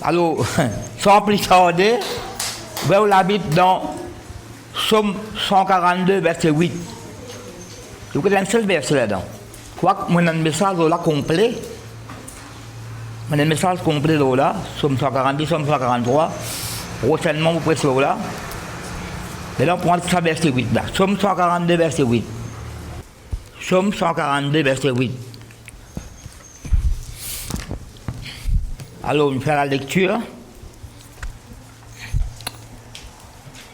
Alors, sans plus tarder, vous l'habite dans Somme 142, verset 8. Vous avez un seul verset là-dedans. Quoi que mon message là complet, mon message complet là, Somme 142, Somme 143, prochainement vous pressez là. Mais là, on prend ça verset 8 là. Somme 142, verset 8. Somme 142, verset 8. Alors, on fait la lecture.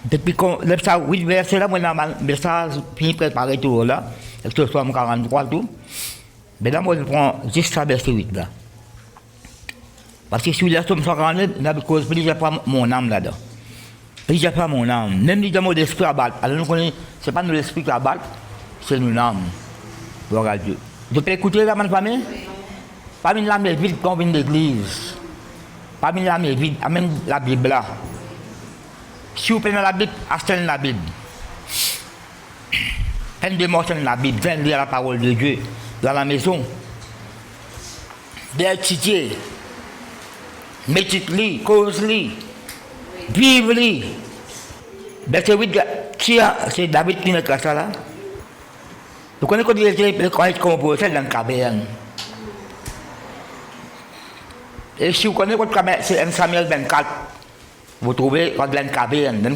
Depuis le 8 verset là, moi, le message fini préparé tout là. C'est le Somme 43 tout. Mais là, moi, je prends juste ça verset 8 là. Parce que celui-là, Somme 142, il y a cause, il n'y a pas mon âme là-dedans. Il n'y a pas mon âme. Même si mon esprit à battre. Alors, ce n'est pas nous l'esprit qui a battre, c'est nous l'âme. Gloire à Dieu. Vous pouvez écouter là, ma famille? Parmi l'âme est vide comme une église. Parmi l'âme est vide, même la Bible là. Si vous prenez la Bible, achetez la Bible. Prenez des morceaux de la Bible, venez lire la parole de Dieu dans la maison. Bien étudier. Méditez-les, cause-les. Vivez-les. Verset 8, c'est David qui met ça là. Vous connaissez quand il est composé dans le cabane. Et si vous connaissez votre cabane, c'est 1 Samuel 24. Vous trouvez quand il y a une cabane,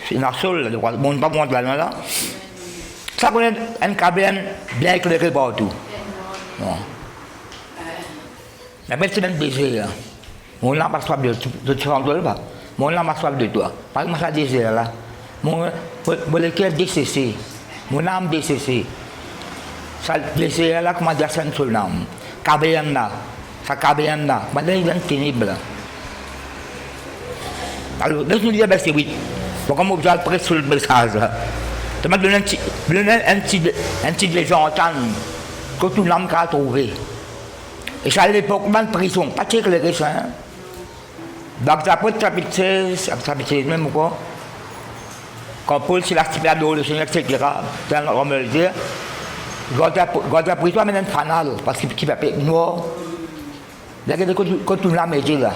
c'est une sol, bon, pas bon là. Ça connaît un cabane bien éclairé partout. Non. La bête c'est un désir. Mon âme a soif de toi. Mon âme a soif de toi. Par exemple, ça désir là. Mon cœur décessé. Mon âme décessée. Ça désir là, comment dire ça sur l'âme. Cabane là. Ça cabane là. Maintenant, il est ténible. Alors, laisse-nous lire verset 8. Pour qu'on vous presse sur le message là. Je vais donner un petit les gens entendent que tout l'âme qu'a trouvé. Et ça à l'époque, dans la prison, pas de éclairé ça. Donc, chapitre 16, chapitre 16 même quoi. Quand Paul s'est activé le Seigneur, etc., on me le dire, quand la prison amène un fanal, parce qu'il va payer noir. Regardez quand tout l'âme est là.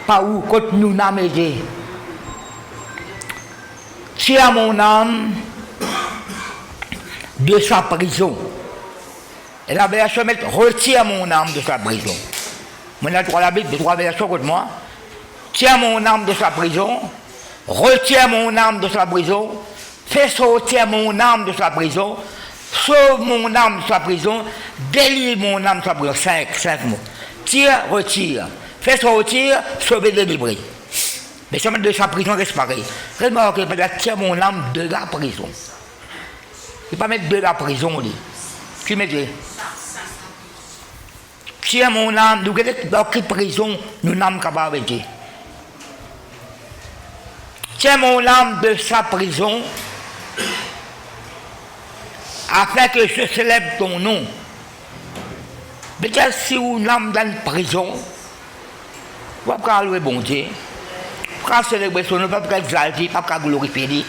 Pas où, quand nous l'âme est. Si à mon âme de sa prison, et la version met retire mon âme de sa prison. Moi, j'ai trois versions contre moi. Tiens mon âme de sa prison, retire mon âme de sa prison, fais sortir mon âme de sa prison, sauve mon âme de sa prison, délivre mon âme de sa prison. Cinq mots. Tire, retire. Fais sortir, sauver, délivrer. Mais ça de sa prison reste pareil. Remarquez, il va tirer mon âme de la prison. Il ne va pas mettre de la prison. Tu mets tiens mon âme, nous regardons dans quelle prison nous n'avons capable de dire. Tiens mon âme de sa prison, afin que je célèbre ton nom. Mais si une âme dans une prison, vous ne pouvez pas louer bon Dieu. Quand célébrer son nom, pas exalter, pas glorifier.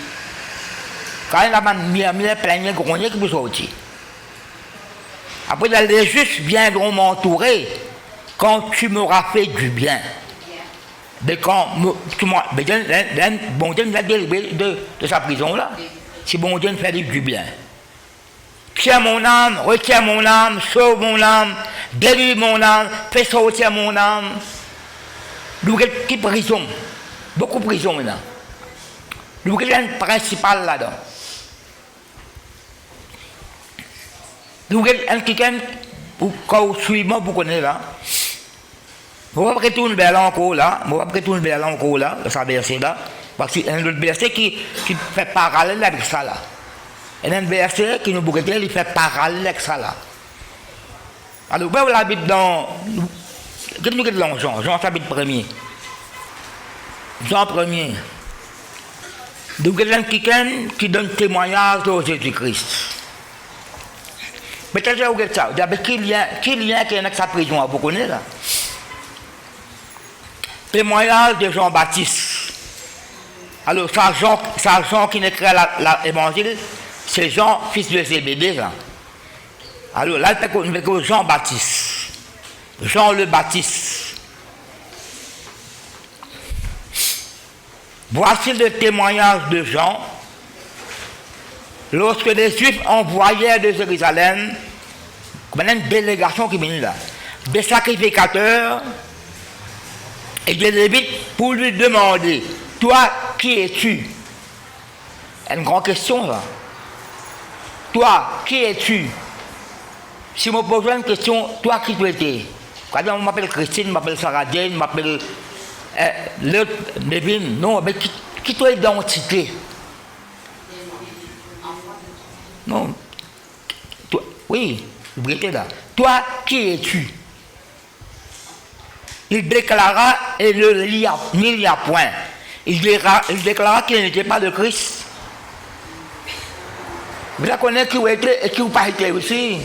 Quand il a mis plein de grognes qui vous sortir. Après, les justes viendront m'entourer quand tu m'auras fait du bien. Mais quand tu m'auras. Bon Dieu nous a délivré de sa prison là. Si bon Dieu nous fait du bien. Tiens mon âme, retiens mon âme, sauve mon âme, délivre mon âme, fais sortir mon âme. Nous avons qui prison. Beaucoup de prison maintenant. Nous avons un principal là-dedans. Nous avons quelqu'un, quand suivant, vous connaissez là. Vous ne pouvez pas retourner vers là encore là. Vous ne pouvez pas retourner vers là encore là, ça verset là. Parce qu'il y a un autre verset qui fait parallèle avec ça là. Il y a un verset qui nous bouge, il fait parallèle avec ça là. Alors, vous avez la Bible dans. Qu'est-ce que nous avons dans Jean? Jean chapitre 1er. Jean 1er. Nous avons quelqu'un qui donne témoignage de Jésus-Christ. Mais quand je regarde ça, quel lien qu'il y a avec sa prison, vous connaissez là? Témoignage de Jean-Baptiste. Alors, ça Jean qui écrit l'évangile, c'est Jean, fils de Zébédée. Là. Alors là, il fait Jean-Baptiste. Jean le Baptiste. Voici le témoignage de Jean lorsque les Juifs envoyèrent de Jérusalem, comme une délégation qui venait là, des sacrificateurs et des Lévites pour lui demander, toi, qui es-tu? Une grande question là. Toi, qui es-tu? Si je me pose une question, toi qui tu étais? Quand on m'appelle Christine, je m'appelle Sarah Jane, je m'appelle l'autre Nevin, non, mais qui ton identité? Non. Toi, oui, vous étiez là. Toi, qui es-tu? Il déclara et ne n'y a point. Il déclara qu'il n'était pas de Christ. Vous la connaissez qui vous était et qui vous pas été aussi.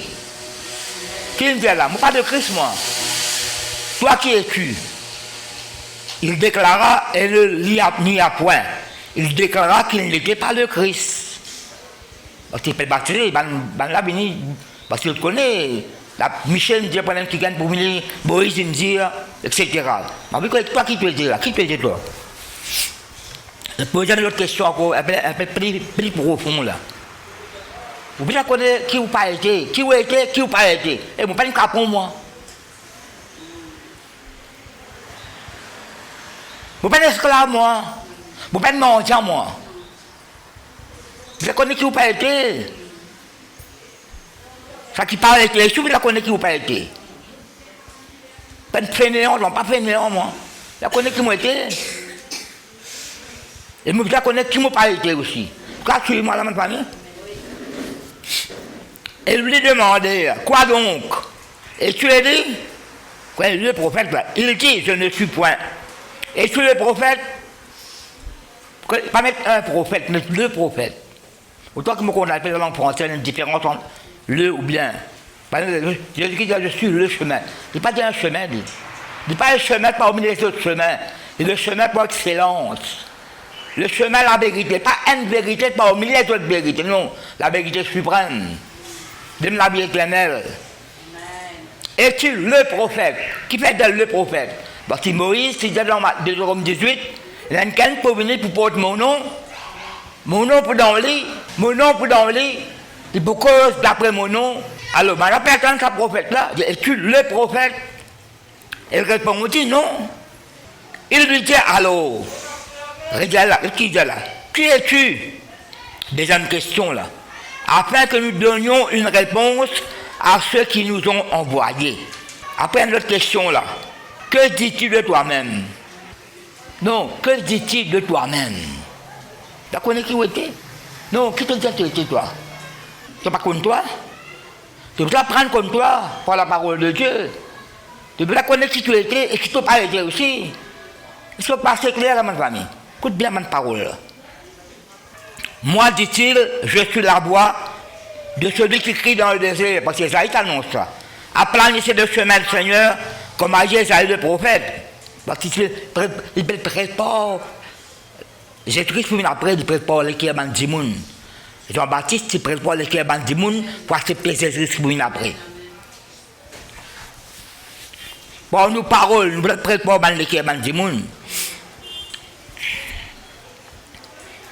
Qui me dit là? Moi, pas de Christ, moi. Toi, qui es-tu? Il déclara et ne n'y a point. Il déclara qu'il n'était pas le Christ. Parce qu'il peut baptiser, là, parce qu'il connaît. Michel me dit pendant qu'il gagne pour venir, Moïse me dit, etc. Mais toi, qui tu étais là? Qui tu étais toi? Je pose une autre question encore, un peu plus profonde là. Vous pouvez connaître qui vous pas été, qui vous été, qui vous pas été. Et vous pas une capon moi. Vous pas esclave moi. Vous pas mendiant moi. Vous connaissez qui vous pas été. Ça qui parle avec les choses, vous connaissez qui vous pas été. Pas de fainéant, non pas fainéant moi. Vous connaissez qui vous été. Et vous connaissez qui vous pas été aussi. Quand tu es moi la même famille. Et lui demandait, quoi donc? Et tu as dit, quoi, le prophète là, il dit, je ne suis point. Et tu es le prophète, pas mettre un prophète, mais le prophète. Autant que moi qu'on appelle la langue française, une différence entre le ou bien. Jésus-Christ dit, je suis le chemin. Il n'est pas dit un chemin, il dit pas un chemin parmi les autres chemins. Il dit le chemin par excellence. Le chemin, la vérité, pas une vérité parmi les autres vérités, non, la vérité suprême. De la vie éternelle. Es-tu le prophète? Qui fait de le prophète? Parce que Moïse, il dit dans Deutéronome 18, il y a quelqu'un pour venir pour porter mon nom pour dans le lit, mon nom pour dans le lit, il faut cause d'après mon nom. Alors, la personne, ce prophète-là, es-tu le prophète? Elle répond, on dit non. Il lui dit alors, regarde là, qui es-tu? Déjà une question là. Afin que nous donnions une réponse à ceux qui nous ont envoyés. Après une autre question là. Que dis-tu de toi-même? Non, que dis-tu de toi-même? Tu connais qui tu étais? Non, qui te dit que tu étais toi? Tu n'es pas comme toi? Tu peux apprendre comme toi par la parole de Dieu. Tu peux connaître qui tu étais et qui tu n'as pas été aussi. Il faut passer clair à ma famille. Écoute bien ma parole. Moi, dit-il, je suis la voix de celui qui crie dans le désert, parce que Isaïe annonce ça. Aplanissez le chemin du Seigneur, comme a dit Isaïe le prophète. Parce qu'il prépare. Jésus-Christ, après, il prépare l'équipe de Bandimoun. Jean-Baptiste, il prépare l'équipe de Bandimoun pour accepter Jésus-Christ pour après. Pour nous paroles, nous préparons l'équipe de Bandimoun.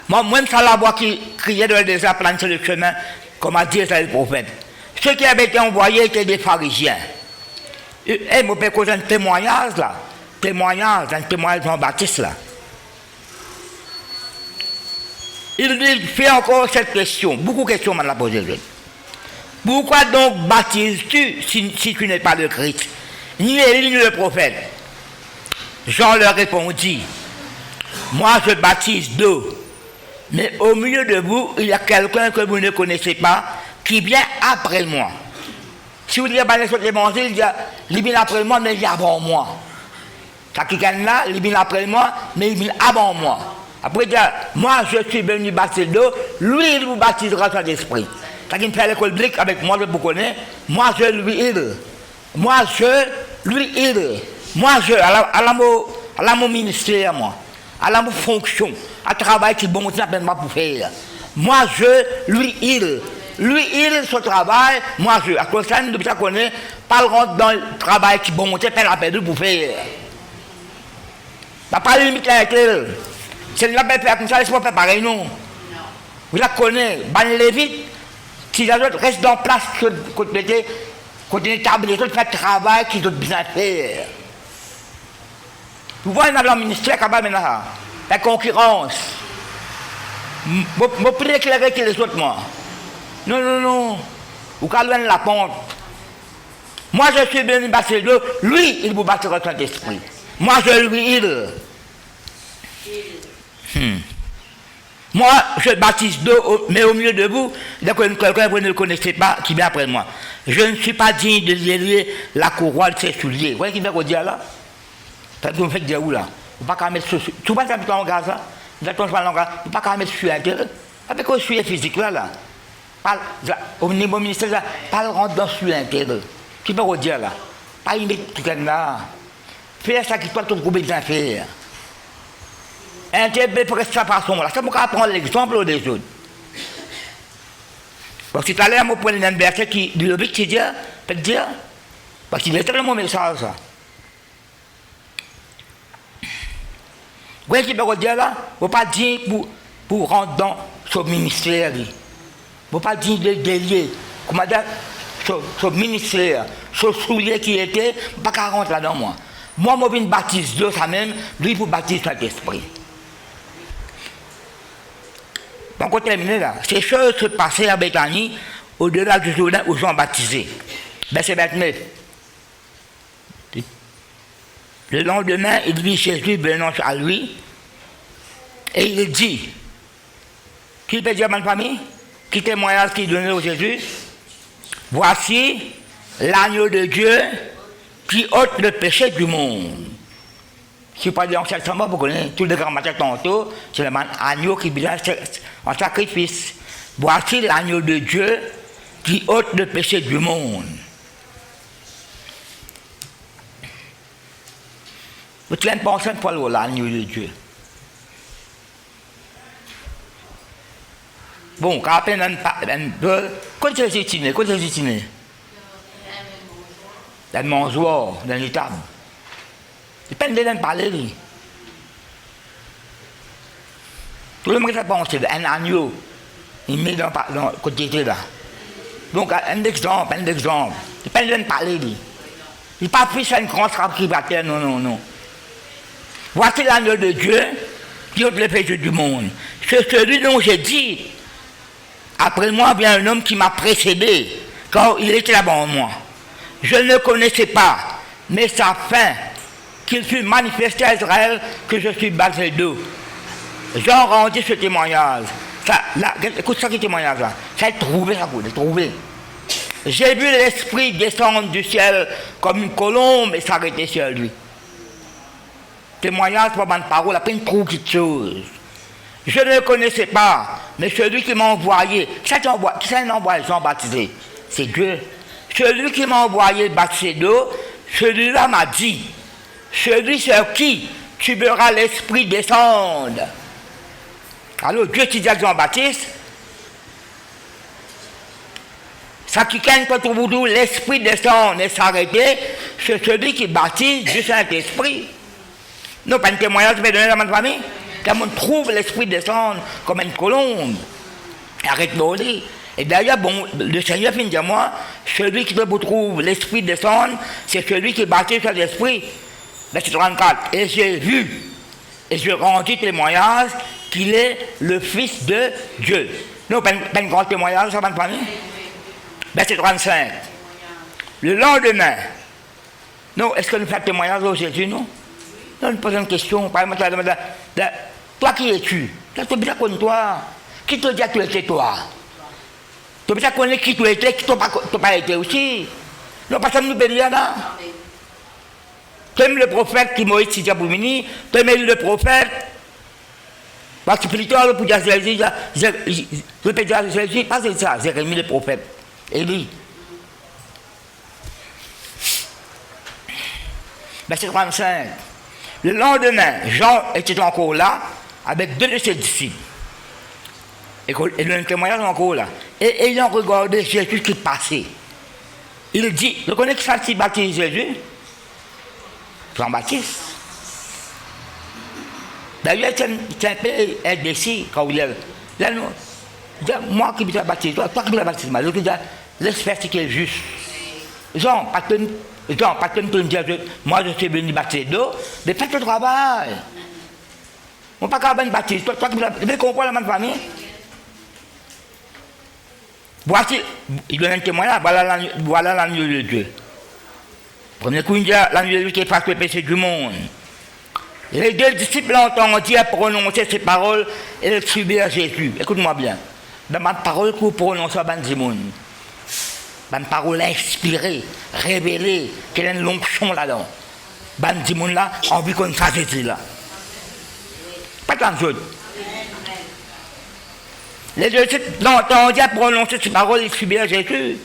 Moi-même, c'est la voix qui criait dans le désert, planter le chemin, comme a dit le prophète. Ceux qui avaient été envoyés étaient des pharisiens. Et je peux causer un témoignage là. Un témoignage de Jean-Baptiste là. Il lui fait encore cette question. Beaucoup de questions m'en a posé. Pourquoi donc baptises-tu si tu n'es pas le Christ? Ni Élie ni le prophète. Jean leur répondit, moi je baptise d'eau. Mais au milieu de vous, il y a quelqu'un que vous ne connaissez pas qui vient après moi. Si vous dites, l'évangile, il vient après moi, mais il vient avant moi. Ça qui gagne là, il vient après moi, mais il vient avant moi. Après, il dit, moi je suis venu baptiser d'eau, lui il vous baptisera dans l'esprit. Ça qui me fait l'école biblique avec moi, je vous connais, moi je lui aide. Moi je lui aide. Moi je, à mon ministère, moi, à mon fonction. À travail qui bon Dieu pas pour faire. Moi je lui il. Lui il son travail, moi je. À cause de ça, nous devons connaître, pas rentre dans le travail qui bon Dieu fait la peine pour faire. T'as pas limite avec elle. C'est la belle faire comme ça, laisse-moi faire pareil, non. Vous la connaissez, ban les vite. Si les autres restent dans place, côté table, les autres font le travail qu'ils ont besoin de faire. Vous voyez dans le ministère, maintenant, la concurrence. Je ne peux pas éclairer que les autres, moi. Non, non, non. Vous calmez la pente. Moi, je suis bien ambassadeur. Lui, il vous bâtira son esprit. Moi, je lui, il. Moi, je baptise d'eau, mais au milieu de vous, dès que quelqu'un vous ne le connaissez pas, qui vient après moi. Je ne suis pas digne de lier la couronne de ses souliers. Vous voyez qui vient vous dire là? Vous me faites dire où là? Vous ne pouvez pas mettre sur. Tu vois ça, en gaz là? Vous ne pouvez pas mettre sur l'intérieur. Avec le sujet physique là. Au niveau ministère, pas le rendre dans sur l'intérieur. Qui vient vous dire là? Pas y mettre tout là. Faire ça qui doit tout groupe bien faire. Interpréter pour cette façon-là. Ça, pour prendre l'exemple des autres. Parce que tout à l'heure, je prends un verset qui dit le but qui dit, peut dire, parce qu'il est tellement message ça. Vous voyez ce qu'il veut dire là? Il ne faut pas dire pour rentrer dans ce ministère. Il ne faut pas dire de délier. Comment dire? Ce ministère, ce soulier qui était, il ne faut pas rentrer là-dedans, moi. Moi, je viens baptiser Dieu, ça même, lui, pour baptiser Saint-Esprit. Donc, on termine là. Ces choses se passaient à Béthanie, au-delà du Jourdain où Jean baptisé. Verset 29. Le lendemain, il vit Jésus venant à lui, et il dit, qui peut dire à ma famille? Qui témoignage qu'il donnait au Jésus? Voici l'agneau de Dieu qui ôte le péché du monde. Si vous parlez en septembre, vous connaissez tous les grands matins tantôt, c'est l'agneau qui vient en sacrifice. Voici l'agneau de Dieu qui ôte le péché du monde. Vous avez pensé pour l'agneau de Dieu. Bon, quand on un peu, quand c'est destiné, dans le mangeoire, dans l'étable. Il peine de parler. Tout le monde a pensé un agneau. Il met dans le côté là. Donc, un exemple. Il peine de parler. Il n'est pas pris sur une grande frappe qui va terre, non. Voici l'agneau de Dieu qui ôte le péché du monde. C'est celui dont j'ai dit, après moi vient un homme qui m'a précédé, quand il était là-bas en moi. Je ne le connaissais pas, mais sa fin, qu'il fut manifesté à Israël que je suis baptisé d'eau. Jean rendit ce témoignage. Écoute ça qui témoignage là. Ça a trouvé ça, trouvé. J'ai vu l'Esprit descendre du ciel comme une colombe et s'arrêter sur lui. Témoignage pour ma parole, après une trouve quelque chose. Je ne le connaissais pas, mais celui qui m'a envoyé, qui c'est un envoyé, Jean baptisé? C'est Dieu. Celui qui m'a envoyé baptisé d'eau, celui-là m'a dit, celui sur qui tu verras l'Esprit descendre. Alors Dieu qui dit à Jean-Baptiste, ça qui gagne contre vous, l'Esprit descend et s'arrêter, c'est celui qui baptise du Saint-Esprit. Non, pas un témoignage, je vais donner à ma famille. Quand on trouve l'Esprit descendre comme une colombe, arrête de dire. Et d'ailleurs, bon, le Seigneur finit dire moi, celui qui vous trouve l'Esprit descendre, c'est celui qui baptise sur l'Esprit. Verset 34. Et j'ai vu, et je rendis témoignage qu'il est le Fils de Dieu. Non, pas un grand témoignage, ça va me famille. Verset 35. Le lendemain, non, est-ce que nous faisons témoignage au Jésus, non? Non, nous posons une question, par exemple, toi qui es-tu? Tu as bien connu toi. Qui te dit que tu étais toi? Tu as bien connu qui tu étais, qui tu n'as pas été aussi. Non, parce que nous bénissons là. Tu aimes le prophète qui Moïse dit pour venir, tu aimes le prophète. Parce que plus tard, pour dire Jésus, je peux dire Jésus, pas c'est ça, Jérémie le prophète. Élie. Verset 35. Le lendemain, Jean était encore là avec deux de ses disciples. Et le témoignage est encore là. Et ayant regardé Jésus qui passait, il dit, vous connaissez qui ça qui baptise Jésus? Jean-Baptiste. D'ailleurs, c'est un peu indécis quand il y a. Là, moi qui me suis baptisé, toi qui me l'as baptisé, l'autre dit, laisse faire ce qui est juste. Jean, pas que tu me dis, moi je suis venu baptiser d'eau, mais faites le travail. On ne peut pas baptiser, toi qui me l'as baptisé, tu comprends la même famille? Voici, il donne un témoignage, voilà l'agneau de Dieu. Premier coup, il dit l'agneau de Dieu qui efface le péché du monde. Et les deux disciples ont entendu prononcer ces paroles et le subir Jésus. Écoute-moi bien. Dans ma parole que vous prononcez à Banzimoun, ma parole inspirée, révélée, qu'il y a une l'onction là-dedans. Banzimoun là, on vit comme ça, Jésus là. Pas tant de les deux disciples ont entendu prononcer ces paroles et subir Jésus.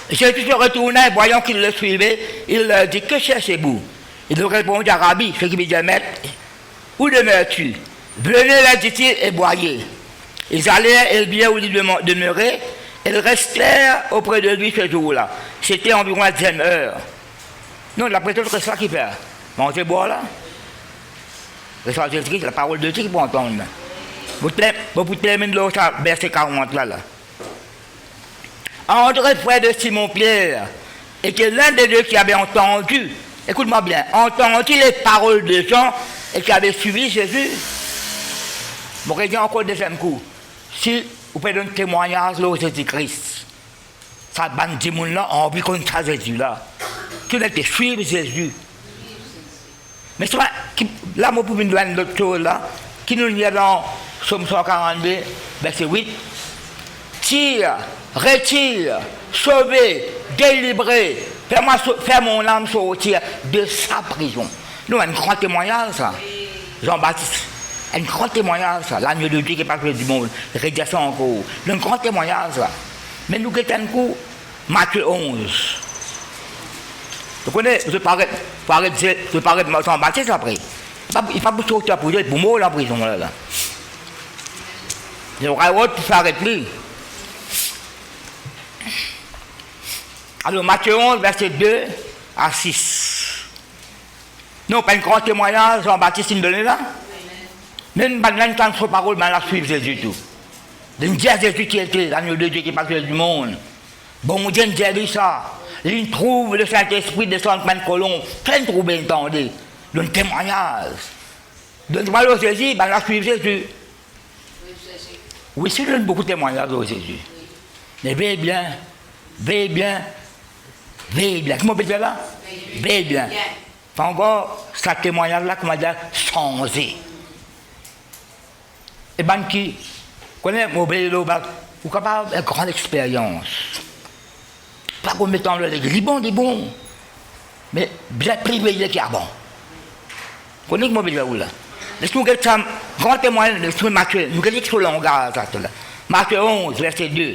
Jésus se retourna et voyant qu'il le suivait, il leur dit, que cherchez-vous? Il leur répondit à Rabbi, ce qui veut dire maître, où demeures-tu? Venez là, dit-il, et boyez. Ils allèrent et bien où il demeurait, et ils restèrent auprès de lui ce jour-là. C'était environ la 10e heure. Non, la prétendance, c'est ça qui fait. Manger, boire là. C'est ça, c'est la parole de Dieu qui peut entendre. Vous terminez le verset 40 là. André, frère de Simon-Pierre, était l'un des deux qui avait entendu, écoute-moi bien, entendu les paroles de Jean et qui avait suivi Jésus. Bon, je dis encore le deuxième coup. Si vous pouvez donner un témoignage là au Jésus-Christ, ça bande de monde là, on vit comme ça Jésus là. Tu n'as pas suivre Jésus. Mais c'est vrai, là, moi, pour une autre chose là, qui nous dit dans Somme 142, verset 8, tire, retire, sauver, délivrer, faire mon âme sortir de sa prison. Nous, un grand témoignage, ça. Jean-Baptiste, un grand témoignage, ça. L'agneau de Dieu qui parle du monde, rédiation encore. Un grand témoignage, ça. Mais nous, qui un coup, Matthieu 11. Vous connaissez, je parle de Jean-Baptiste après. Il ne faut pas sortir pour dire, pour mourir en prison là. Il y aura autre pour s'arrêter plus. Alors, Matthieu 11, verset 2 à 6. Non, pas un grand témoignage, Jean-Baptiste, il me donne là. Même pas une temps de parole, mais la suivre Jésus tout. De me dire Jésus qui était l'agneau de Dieu qui passe du monde. Bon Dieu, nous dit ça. Il trouve le Saint-Esprit descendre comme un colon, plein de troubles entendus. D'un témoignage. Donne-moi le Jésus, ben la suivre Jésus. Oui, c'est donne beaucoup de témoignages au Jésus. Mais veillez bien, veillez bien, veillez bien. Comment on peut dire là? Veillez bien. Enfin, encore, ce témoignage-là, comment dire, changé. Et ben qui connaît mon vélo, ou capable d'une grande expérience. Pas qu'on mette en l'église, il est bon. Mais bien privilégié qui est bon. Vous connaissez mon vélo là? Laisse-nous regarder ça, grand témoignage, laisse-nous Matthieu, nous regardons sur le langage, là. Matthieu 11, verset 2.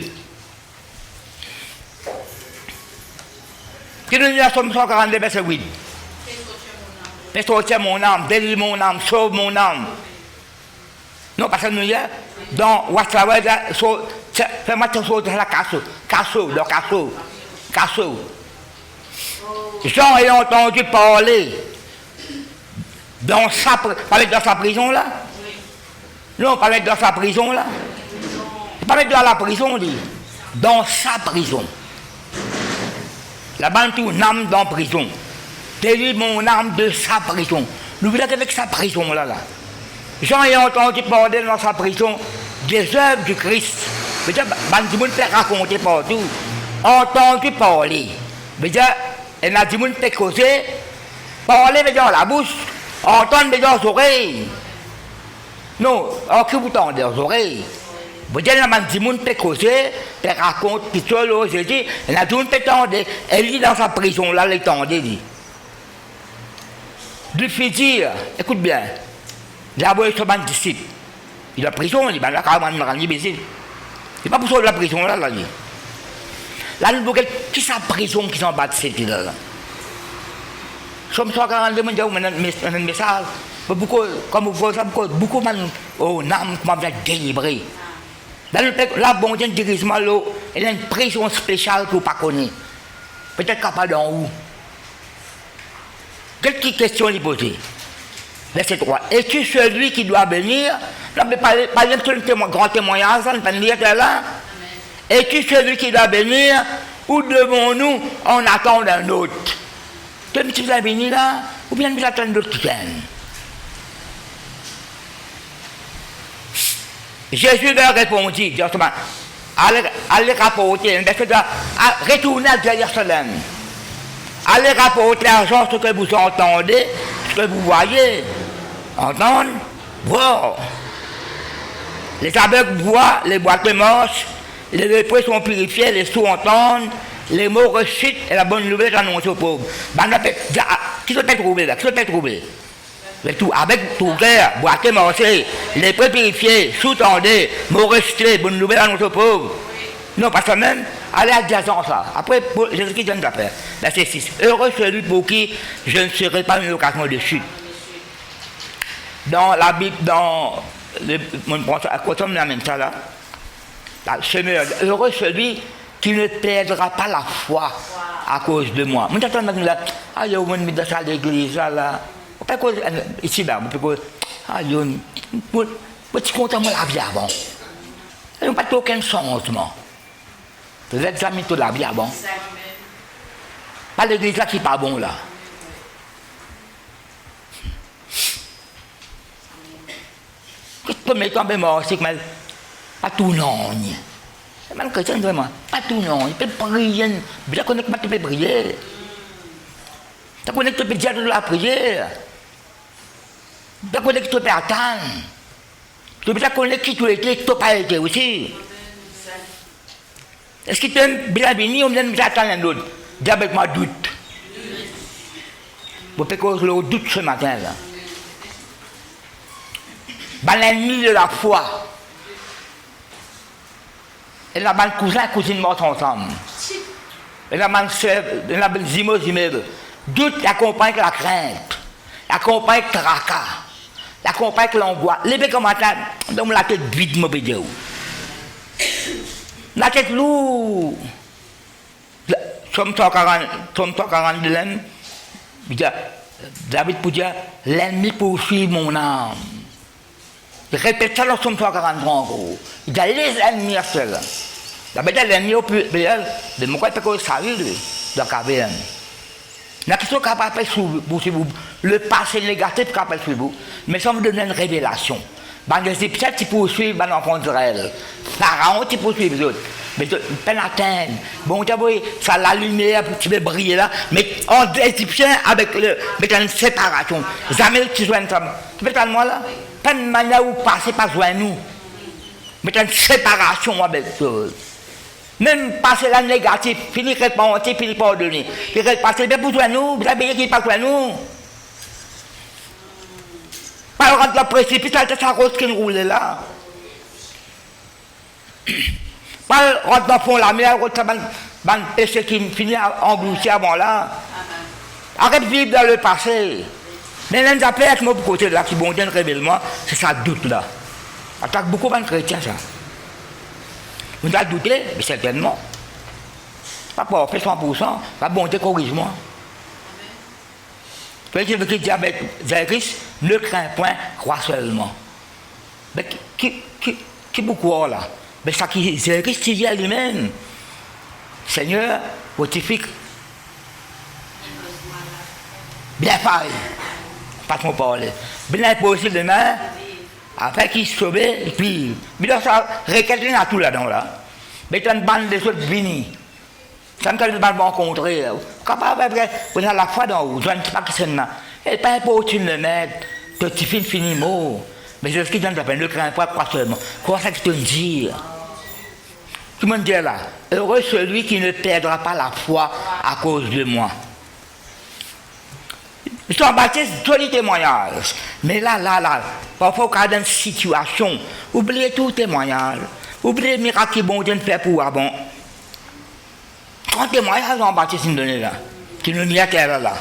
Qui nous dit la Somme 142, verset 8. Fais sortir mon âme, délivre mon âme, sauve mon âme. Non, parce que nous y a, dans Wassaway, fais-moi sortir la casseau. Jean ayant entendu parler dans sa prison là. Non, parlait dans sa prison là. Il parlait dans la prison, dit. Dans sa prison. La bande tout âme dans la prison. Délivre mon âme de sa prison. Nous voulons avec sa prison là. Jean ayant entendu parler dans sa prison des œuvres du Christ. Mais dire, bande du monde peut raconter partout. Entendu parler. Mais dire, elle a dit monde peut causer. Parler mais dans la bouche. Entendre mais dans les oreilles. Non, en qui vous tendez aux oreilles. Vous dites, la bande du monde peut causer. Elle raconte tout seul aux Jésus. Elle a dit monde peut tendre. Elle lit dans sa prison là, elle tendait dit. Lui fait dire, écoute bien, il a envoyé son disciple. Il est en prison, il dit, ben là, quand même, il est imbécile. Il n'est pas pour ça de la prison, là, là. Là, nous voulons qui c'est la prison qui s'en bat de cette là. Somme 142, on a un message. Comme vous voyez ça, beaucoup de âmes qui m'ont délivré. Là, bon Dieu, directement, il y a une prison spéciale que vous ne connaissez pas. Peut-être capable d'en haut. Quelle question il pose? Verset 3. Es-tu celui qui doit venir? Là, mais pas un grand témoignage, ça ne peut pas dire là. Es-tu celui qui doit venir ou devons-nous en attendre un autre? Tu vas venir là ou bien nous attendons d'autres qui viennent? Jésus leur répondit, justement, allez rapporter, retournez à Jérusalem. Allez rapporter à gens ce que vous entendez, ce que vous voyez. Entendre, voir. Les aveugles voient, les boiteux marchent, les lépreux sont purifiés, les sourds entendent, les mots ressuscitent et la bonne nouvelle est annoncée aux pauvres. Qui se fait trouver là? Qui se fait trouver? Avec tout cœur, boiteux marcher, les lépreux purifiés, sourds entendés, mots ressuscités, bonne nouvelle annoncée aux pauvres. Non, pas ça même. Allez à Diazan ça. Après, Jésus-Christ vient de la faire. Verset 6. Heureux celui pour qui je ne serai pas une occasion de chute. Dans la Bible, dans le, à quoi on amène ça là? Heureux celui qui ne perdra pas la foi à cause de moi. Moi, j'attends là, ah, il y a un mis dans l'église là. On peut cause ici là, on peut cause, ah, il y a un petit compte à moi la vie avant. Il n'y a pas aucun changement. Vous examinez toute la vie avant. Pas l'église là qui n'est pas bon là. Qu'est-ce que tu mets mort, c'est que pas tout non. Même chrétien vraiment, pas tout non. Il peut prier, bien qu'on ne peut pas prier. Tu connais que tu peux dire de la prière. Tu connais que tu peux attendre. Tu connais qui tu étais, qui tu n'as pas été aussi. Est-ce que tu aimes bien venir ou bien nous attendre un autre? Dis avec moi doute. Vous pouvez causer le doute ce matin là. L'ennemi de la foi. Et la bonne cousin et cousine morte ensemble. Et la bonne sœur, et la bonne zimeux. Doute accompagne la crainte. Accompagne le tracas. Accompagne l'angoisse. Les bébés comme ça, donc la tête vide, mon bébé. La tête lourde. Somme 140 de l'âme. David pour dire, l'ennemi poursuit mon âme. Il répète ça dans Somme 143 en gros. Il dit, les ennemis à cela. D'abord, l'ennemi au plus belle, de mon côté, c'est ça, lui, de la caverne. La question capable sur vous, le passé négatif capable sur vous, mais ça me donne une révélation. Les épisodes qui poursuivent l'enfant d'Israël. Pharaon qui poursuit les autres. Mais peine atteindre. Bon, ça la lumière qui va briller là, mais en Égyptien avec une séparation. Jamais tu joins ensemble. Tu peux moi là? Pas de manière où passer pas joindre nous. Mais une séparation avec eux. Même passer la négative, finir par finir par donner. Finir passer bien pour nous, vous avez qui pas nous. Pas le de la précipice, c'est sa rose qui nous roule là. Pas le rentre dans le fond de la mer, le péché qui finit englouti avant là. Arrête de vivre dans le passé. Mais l'un des appels avec moi pour côté là, qui bon Dieu révèle moi, c'est ça doute là. Attaque beaucoup de chrétiens ça. Vous avez douté, mais certainement. Pas pour faire 100%, pas bon Dieu corrige-moi. Parce que je dis avec Jésus, ne crains point, crois seulement. Mais qui beaucoup là? Mais ça qui Jésus dit à lui-même. Seigneur, fortifie. Bien fait. Pas trop parler. Bien possible demain, après qu'il se sauve, et puis, bien ça, récalcule à tout là-dedans là. Mais tu as une bande de choses venir. Ça me fait une bande rencontrer. Capable de la foi dans vous, je ne sais pas qui c'est là. Et pas pour tu le mettre, tu finis mot. Mais je suis dans la peine, ne crains pas, crois seulement. Quoi ça que tu te dis? Tout le monde dit là, heureux celui qui ne perdra pas la foi à cause de moi. Jean-Baptiste, joli témoignage. Mais là, parfois, quand dans une situation, oubliez tout témoignage. Oubliez le miracle que bon Dieu ne fait pour avant. Quand témoignage, Jean-Baptiste nous donne là, qui nous dit à terre là.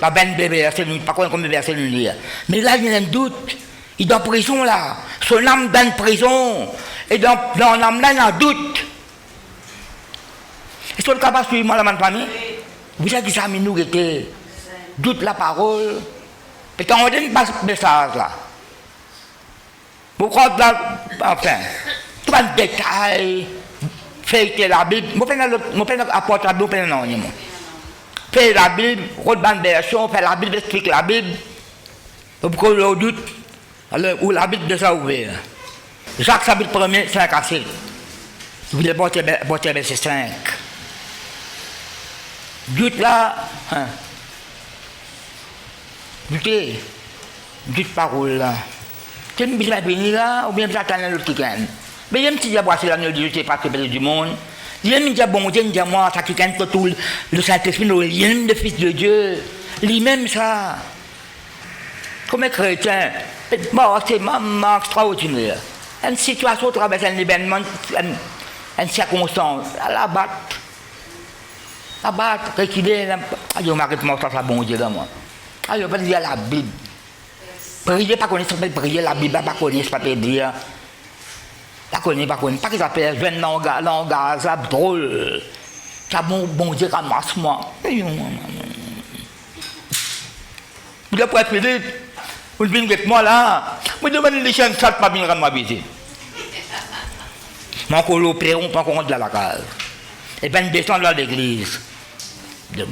Pas ben bébé, pas comme verset nous dit. Mais là, il y a un doute. Il est en prison là. Son âme dans une prison. Et dans l'âme là, il y a un doute. Est-ce que vous êtes capable de suivre moi, la famille? Vous avez examiné nous, doute la parole, Et quand on donne pas ce message là, pourquoi enfin, tout un détail, feuilleter la Bible, je peux apporter la Bible, je peux non, faire la Bible, redonner version, faire la Bible, expliquer la Bible, pour le doute, alors où la Bible déjà ouverte. Jacques chapitre 1er, 5 à 7. Vous voulez porter verset 5. Doute là, doute parole là. Tu me dis la venir là, ou bien tu attends l'autre qui gagne. Mais il y a un petit diable là, ne sais pas que du monde. Il y a un diable bon Dieu, moi, ça qui gagne tout le Saint-Esprit, le lien de Fils de Dieu. Lui-même ça. Comme un chrétien, c'est maman extraordinaire. Une situation traverse un événement, une circonstance, à la battre. La battre, reculer, je m'arrête moi, ça bon Dieu dans moi. Je vais dire la Bible. Prier, pas connaître, ça peut prier la Bible, pas connaître, ça peut dire. Pas connaître, pas que ça peut être jeune langage, ça drôle. Ça bon Dieu ramasse-moi. Vous devez pas finir. Vous venez avec moi là. Vous demandez les chiens de salle pas venir rendre ma visite. Mon colopéron, pas qu'on rentre dans la case. Et puis, descendre dans l'église.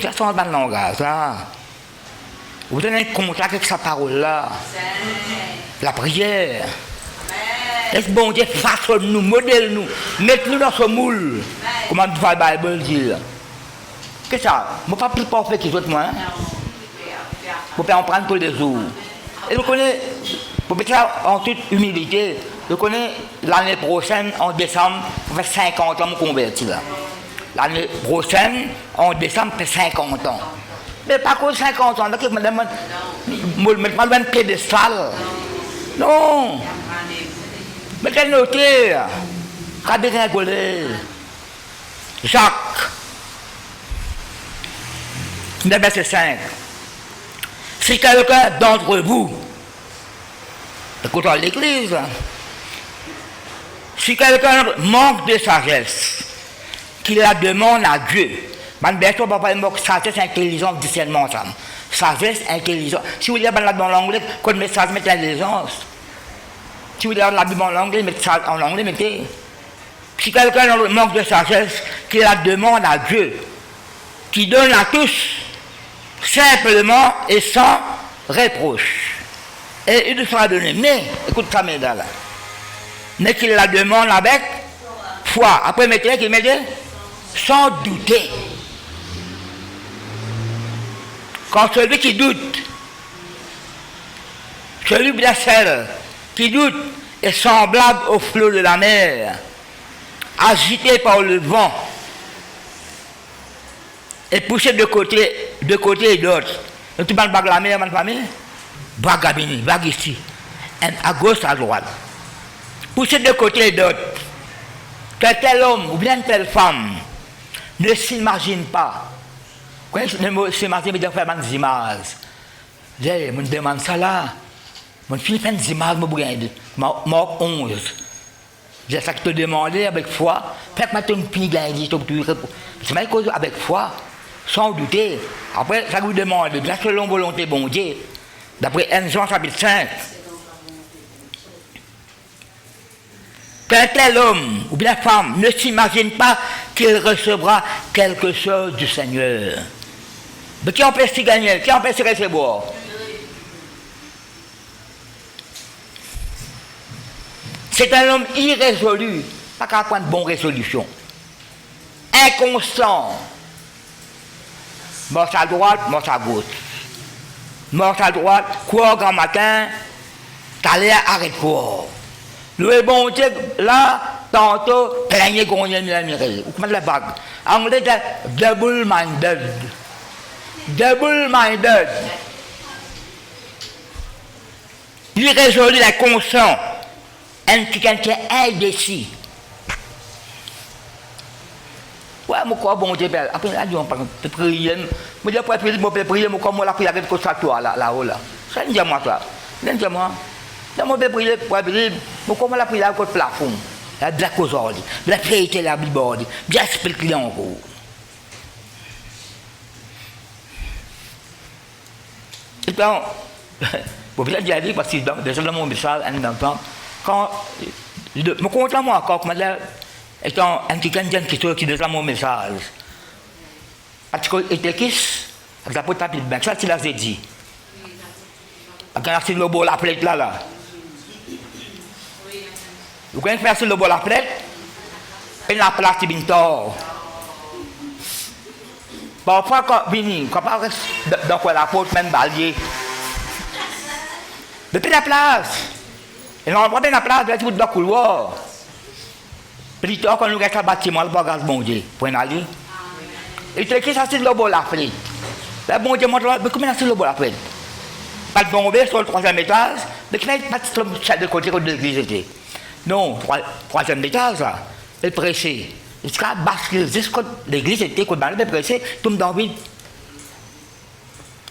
Ça sent dans le langage, là. Vous tenez un contact avec sa parole-là. La prière. Est-ce que bon Dieu façonne-nous, modèle-nous, mette-nous dans ce moule. Comment la Bible dit. Qu'est-ce que ça? Je ne suis pas plus parfait que les autres, moi. Vous pouvez en prendre tous les jours. Et vous connaissez, pour mettre ça en toute humilité, je connais l'année prochaine, en décembre, ça fait 50 ans que je convertis là. L'année prochaine, en décembre, ça fait 50 ans. Mais pas que 50 ans, je ne mets pas le piédestal. Non. Mais quel noter? Regardez rigoler. Jacques, verset 5. Si quelqu'un d'entre vous, écoutez l'église, si quelqu'un manque de sagesse, qu'il la demande à Dieu, man berto papa manque sagesse, intelligence, discernement ça. Sagesse, intelligence. Si vous lisez dans l'anglais, quand message met l'intelligence. Si vous lisez la Bible en anglais, mettez ça en anglais, mettez. Si quelqu'un manque de sagesse, qu'il la demande à Dieu, qui donne à tous, simplement et sans reproche. Et il nous sera donné. Mais, écoute ça, mesdames, là. Mais qu'il la demande avec foi. Après, mettez qu'il mette sans douter. Quand celui qui doute, celui de celle qui doute est semblable au flot de la mer, agité par le vent et poussé de côté et d'autre. Tu parles de la mer, ma famille? Bague à Bini, bague ici, à gauche, à droite. Poussé de côté et d'autre. Qu'un tel homme ou bien une telle femme ne s'imagine pas. Quand je me s'imagine, je vais faire des images. Je me demande ça là. Je finis faire des images, je regarde. Mort 11. J'ai ça que te demander avec foi. Faites-moi une fille gagner. C'est ma cause avec foi, sans douter. Après, ça vous demande, bien selon volonté bon Dieu. D'après 1 Jean chapitre 5. Qu'un tel homme ou bien femme ne s'imagine pas qu'il recevra quelque chose du Seigneur. Mais qui empêche de gagner? Qui empêche de recevoir? C'est un homme irrésolu, pas qu'à prendre de bonnes résolutions. Inconstant. Marche à droite, marche à gauche. Marche à droite, quoi grand matin, t'as l'air arrête quoi. Le bon Dieu, là, tantôt, plaignez qu'on y a mis la mirée. Ou comment la bague? Anglais, double-minded. Double-minded. Irrésolu, inconstant. Quelqu'un qui est indécis. Ouais, moi, quoi, bon Dieu, après, là, on parle de prier. Moi, je peux prier, moi, comme moi, la prière avec le toi, là-haut, là. Ça, c'est moi, ça. C'est moi. Je peux prier, moi, comme la prière avec le plafond. La blague aux ordres. La prière, la Bible, bien expliquer encore. Et puis, Pour bien dire, parce que dans mon message, en même temps, quand me compte moi encore, comme là, étant un petit candidat qui est dans mon message, parce que était qui, ça peut taper bien, ça, tu l'as dit. Quand c'est le bol la plate là. Vous connaissez faire le bol la plate, et la place est bien tard. Parfois, quand vini, quand on reste dans quoi la porte, même balier. Depuis la place. Et on voit bien la place, là, tu dans le couloir. Plus tard, quand nous restons à bâtiment, le bagage bon Dieu, pour aller. Et tu sais, ça, c'est le bol la plate. Là, bon Dieu montre, mais comment c'est le bol la plate? Pas de bomber sur le troisième étage, mais qui n'a pas de côté de l'église était. Non, troisième étage, là, le pressé. Jusqu'à basculer jusqu'à l'église était, quand le pressé, tombe dans le vide.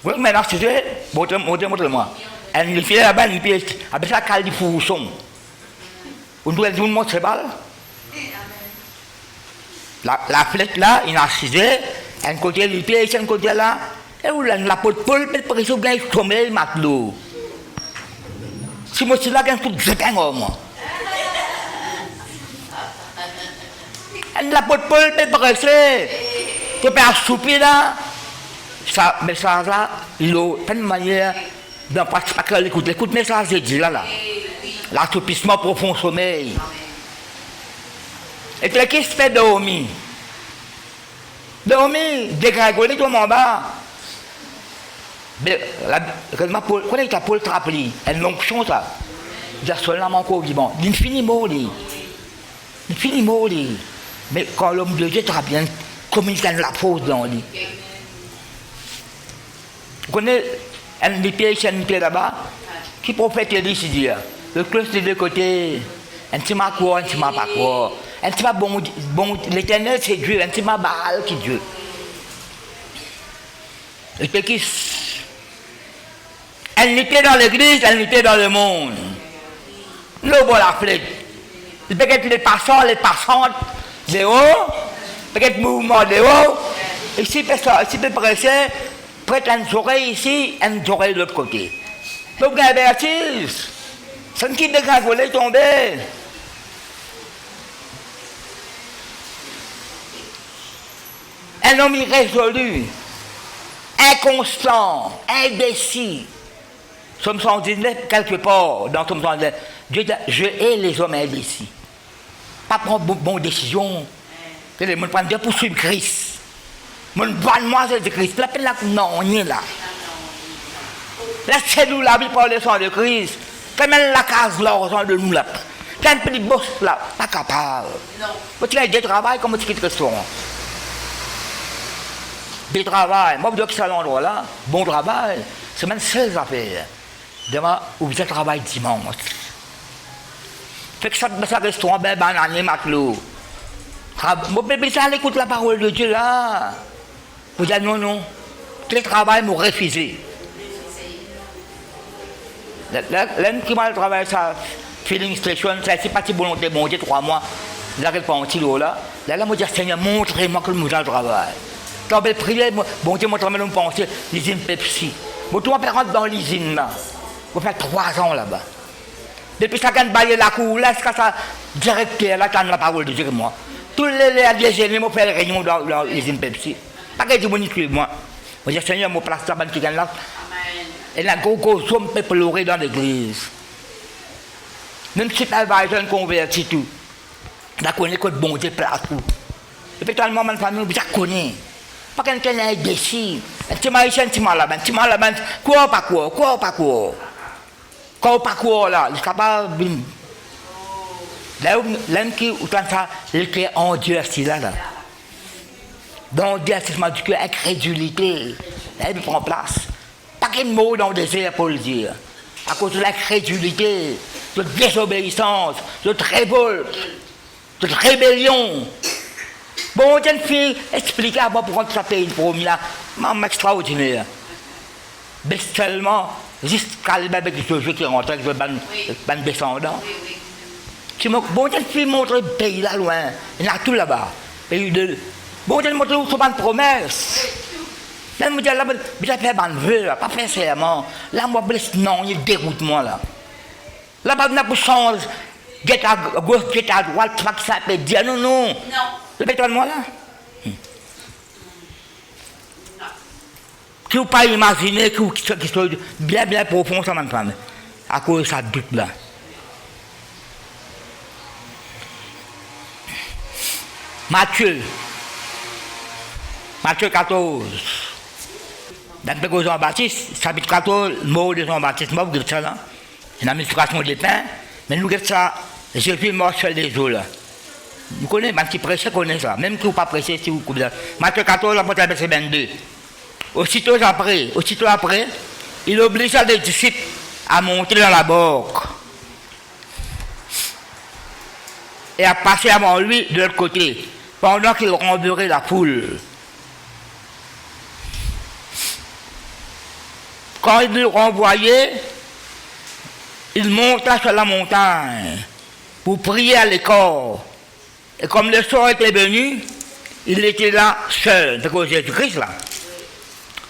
Oui, maintenant, c'est ça, montre-moi. Elle fait là-bas, une pièce, avec ça, cale du fourçon. On doit dire, montre ces balles. La flèche là, il a assisé, un côté du pièce, un côté là. Et où la porte Paul, mais pour ça, bien sommeil, matelot. Si moi, c'est là, qu'un coup de jetin, moi. La porte Paul, mais pour ça, tu peux assouper là. Ça, mais ça, là, il a pas de manière, dans pas que l'écoute, mais ça, c'est dit là. L'assoupissement profond sommeil. Et qu'est-ce qui se fait dormir? Dormir, dégringoler tout en bas. Quand il a Paul Trapli, elle l'onction ça. Il y a seulement encore du bon. L'infiniment, mais quand l'homme de Dieu trappe bien, communique la faute dans lui. Vous connaissez un pieds là-bas, qui prophète ici, le cloche des deux côtés, un petit ma quoi, un petit ma pas quoi. Un petit ma bon, l'éternel c'est Dieu, un petit ma Baal qui est Dieu. Et puis qui elle était dans l'église, elle était dans le monde. Le bon la flèche. Peut-être les passants, les passantes, de haut, peut-être mouvement de haut. Et si peut presser, prête une oreille ici, une oreille de l'autre côté. Donc, vous avez bêtise. C'est une qui dégringolait tomber. Un homme irrésolu, inconstant, indécis. Somme 119, quelque part, dans Somme 119, Dieu dit, je hais les hommes indécis. Pas prendre bonne décision. Je ne prends pas pour suivre Christ. Je ne prends pas de Christ. La peine là, non, on y est là. Laissez-nous la vie par le sang de Christ. Quand même la case là, au sang de nous là. Quand un petit boss là, pas capable. Quand tu as des travail, comment tu quittes le restaurant? Des travail. Moi, je dis que c'est à l'endroit là, bon travail, c'est même 16 affaires. Demain, vous êtes travail dimanche. Fait que ça restaurant, ben, bananier, matelot. Mon bébé, ça écoute la parole de Dieu là. Vous dites non. Le travail m'a refusé. L'un qui m'a travaillé ça, feeling station, c'est parti volonté, bon Dieu, 3 mois. Là, elle prend un petit lot là. Là, moi, je dis, Seigneur, montrez-moi que le mouton travaille. Quand je priais, bon Dieu, montrez-moi de me penser, l'usine Pepsi. Bon, tout le monde rentre dans l'usine là. On fait 3 ans là-bas. Depuis ça, quand je la cour, là, c'est ça, directeur, là, quand la parole de Dieu, moi. Tous les déjeuners, je fais réunion dans l'usine Pepsi. Pas que je me moi. Je dis, Seigneur, je place ça, je là. Et la grosse somme peut pleurer dans l'église. Même si tu as un converti tout. Je connais que bon Dieu place tout. Et puis, tellement, ma famille, je connais. Pas quelqu'un est déçu. Un petit maïs, un petit mal là-bas. Quoi, pas quoi. Quand pas quoi là, il est capable de. L'homme qui entend ça, il est en Dieu, c'est là. Dans le divertissement du cœur, incrédulité, elle prend place. Pas qu'un mot dans le désert pour le dire. À cause de l'incrédulité, de désobéissance, de révolte, de rébellion. Bon, j'ai une fille, expliquez à moi pourquoi ça paye une promis là. Maman extraordinaire. Mais seulement, jusqu'à avec ce jeu qui rentre avec le ban descendant. Bon, j'ai une fille montre le pays là loin. Il y a tout là-bas. Bon, j'ai montré où sont pas de promesses. Là, je me dis, là, je vais faire un vœu, pas faire serment. Là, moi, non, il dégoûte moi, là. Là, je vais changer, get à gauche, get à droite, ça peut dire, non, non. Non. Le béton de moi, là. Qui ne pas imaginer qui soit bien, bien profond, ça m'a femme. À cause de ça doute là. Matthieu 14. Dans le Jean-Baptiste, chapitre 14, le mot de Jean-Baptiste, moi, vous dites ça là. C'est une administration des pains, mais nous dites ça, Jésus est mort sur les eaux là. Vous connaissez, même qui prêche, connaît ça. Même qui ne pas prêcher, si vous coupez ça. Matthieu 14, la porte verset 22. Aussitôt après, il obligea les disciples à monter dans la barque et à passer avant lui de l'autre côté, pendant qu'il renverrait la foule. Quand il le renvoyait, il monta sur la montagne pour prier à l'écart. Et comme le soir était venu, il était là seul, c'est que Jésus-Christ là.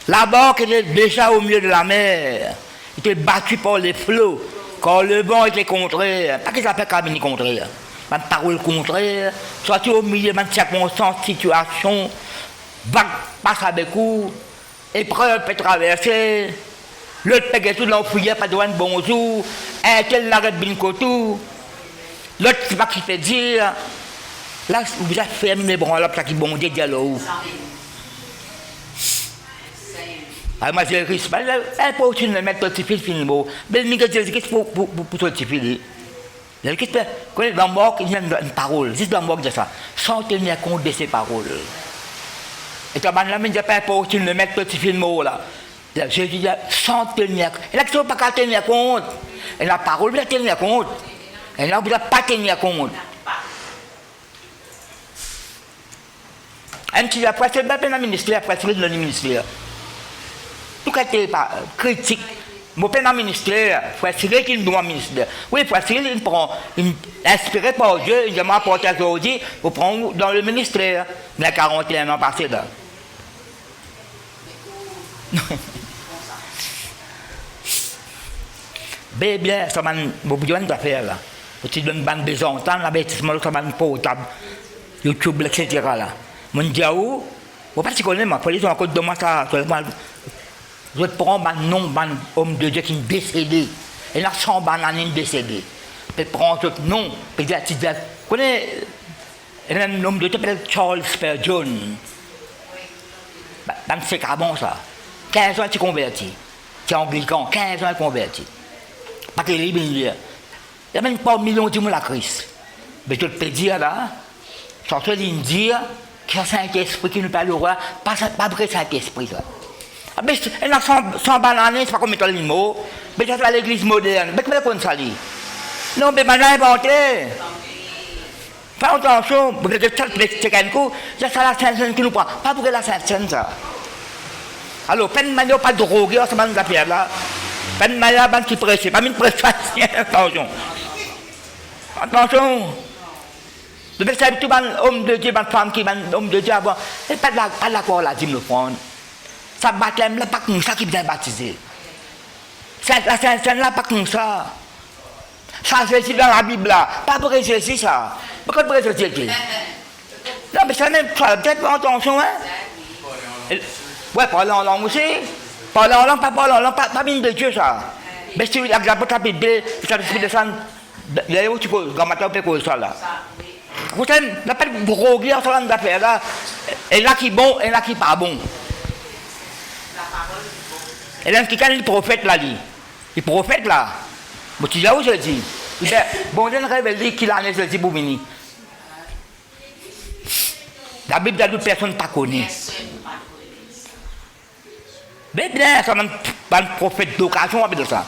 La barque était déjà au milieu de la mer, était battue par les flots, quand le vent était contraire. Pas qu'il s'appelle cabine contraire, une parole contraire, soit au milieu de circonstances, situations, vague passe avec vous, épreuve peut traverser, l'autre peut tout l'enfouiller, pas de un bonjour, un tel l'arrête bien cotou, l'autre c'est pas qui fait dire, là vous avez fermé les bras là, pour ça qui bon Dieu dialogue. Alors, moi, j'ai risque. Elle peut aussi le mettre tout fil finalement. Mais le Jésus-Christ pour tout fil. Jésus-Christ, quand il est dans le mort, il y a une parole. Juste dans le mort, il dit ça. Sans tenir compte de ces paroles. Et quand on dit, il pas aussi le mettre tout finalement là. Jésus dit, sans tenir compte. Et là, il ne faut pas tenir compte. Et la parole, vous tenir compte. Et là, vous ne pas tenir compte. Un petit après, c'est pas un ministère, après, c'est le ministère. Tout cas, critique. Mon père dans le ministère, il faut assurer qu'il doit ministère. Oui, il faut assurer qu'il prend, inspiré par Dieu, il m'a apporté à aujourd'hui, pour prendre dans le ministère. Il y a 41 ans passés là. Bien, ça m'a besoin d'affaires là. Tu donnes une bande de entendre, l'avertissement, ça m'a portable, YouTube, etc. là. Mon diaou, vous ne sais pas si vous connaissez, ma police, on a encore de moi ça. Je prends un nom d'un homme de Dieu qui est décédé. Et là, 100 bananes décédées. Je prends ce nom. Vous connaissez un homme de Dieu qui s'appelle Charles Spurgeon. C'est bon ça. 15 ans, tu es converti. Tu es anglican, 15 ans, tu es converti. Pas que libre, il y a même pas un million de monde à Christ. Mais je peux dire là, je suis en train de dire que c'est Saint-Esprit qui nous parle au roi, pas vrai Saint-Esprit là. Mais il y a 100 bananes, c'est pas comme les animaux. Mais c'est l'église moderne. Mais comment on ça dit? Non, mais maintenant, inventé. Fais attention, parce que c'est un coup, c'est ça la Sainte-Sainte qui nous prend. Pas pour la Sainte-Sainte, ça. Alors, peine manière pas de droguer, ça m'a dit là. Peine manière pas qui prêche, pas une prestation. Attention. Attention. Le message, tout le homme de Dieu, une femme qui est homme de Dieu, c'est pas d'accord là, Dieu me prend. Ça baptême là, pas comme ça qui vient baptiser. La Sainte-Sainte là, pas comme ça. Ça, c'est dans la Bible là. Pas pour Jésus ça. Pourquoi pour Jésus? Non, mais ça même, peut-être pas attention, hein. Ouais, parler en langue aussi. Parler en langue, pas bien de Dieu ça. Mais si vous avez la Bible, ça se descend. Il y a où tu peux, quand tu peux ça là. Vous savez, il n'y a pas de gros gars sur l'affaire là. Et là qui est bon, et là qui n'est pas bon. Et là, quand le prophète là, le prophète là, tu dis où je dis, bon, je révèle qu'il a je dis pour venir. La Bible dit que personne ne connaît. Mais bien, ça va un prophète d'occasion avec ça.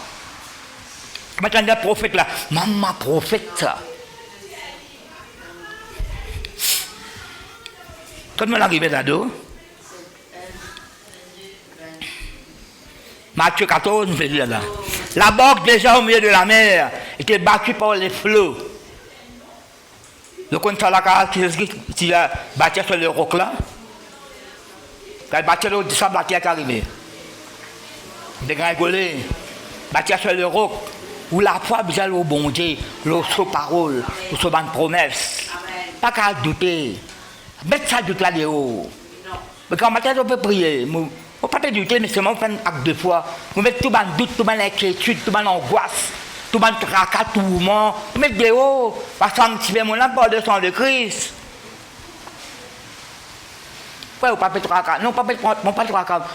Maintenant, le prophète là, maman prophète ça. Comment on arrive là-dedans? Matthieu 14, nous faisons là. La barque déjà au milieu de la mer était battue par les flots. Le compte sur la carte qui a battu sur le roc là. Quand il battait l'autre, ça battait qui arrivé. Dégringoler. Battait sur le roc. Où la foi, vous allez au bon Dieu, l'eau sous parole, l'eau sous bonne promesse. Pas qu'à douter. Mettez ça doute là-haut. Mais quand matin, on peut prier. On ne peut pas douter, mais seulement on fait un acte de foi. On met tout le doute, tout le inquiétude, tout le angoisse, tout le tracas, tout le mouvement. On met des hauts, parce qu'on tire mon âme par le sang de Christ. Ouais, on ne peut pas tracas. Non, on ne peut pas tracas.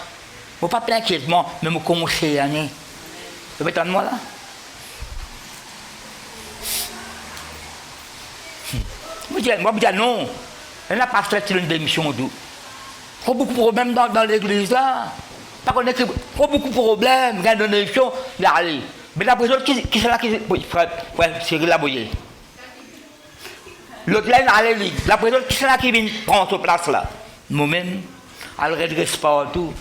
On ne peut pas inquiétement, mais on conseille. Vous mettez moi là? Moi, je dis non. Elle n'a pas fait une démission. Il y a beaucoup de problèmes dans l'église là. Pas qu'on ait beaucoup de problèmes, il y a une démission, allez. Mais la prison, qui c'est là qui. Oui, frère, Cyril Laboyer. L'autre là, il allait. La prison, qui c'est là qui vient prendre cette place là? Moi-même, elle ne redresse pas tout.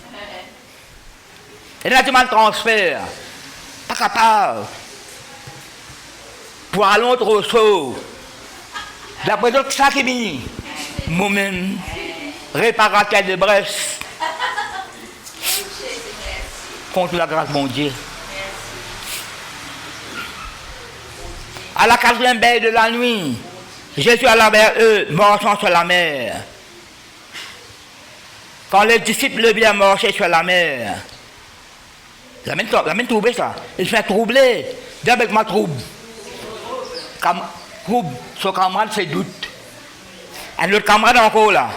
Elle a demandé le transfert. Pas capable. Pour aller à l'autre saut. La prison, qui c'est là qui vient? Moi-même, réparateur de Brest, contre la grâce de mon Dieu. À la 4e veille de la nuit, Jésus alla vers eux, marchant sur la mer. Quand les disciples le virent marcher sur la mer, la main troublée ça, il fait troubler, dis avec ma trouble. Trouble, son camarade fait doute. Un autre camarade encore là.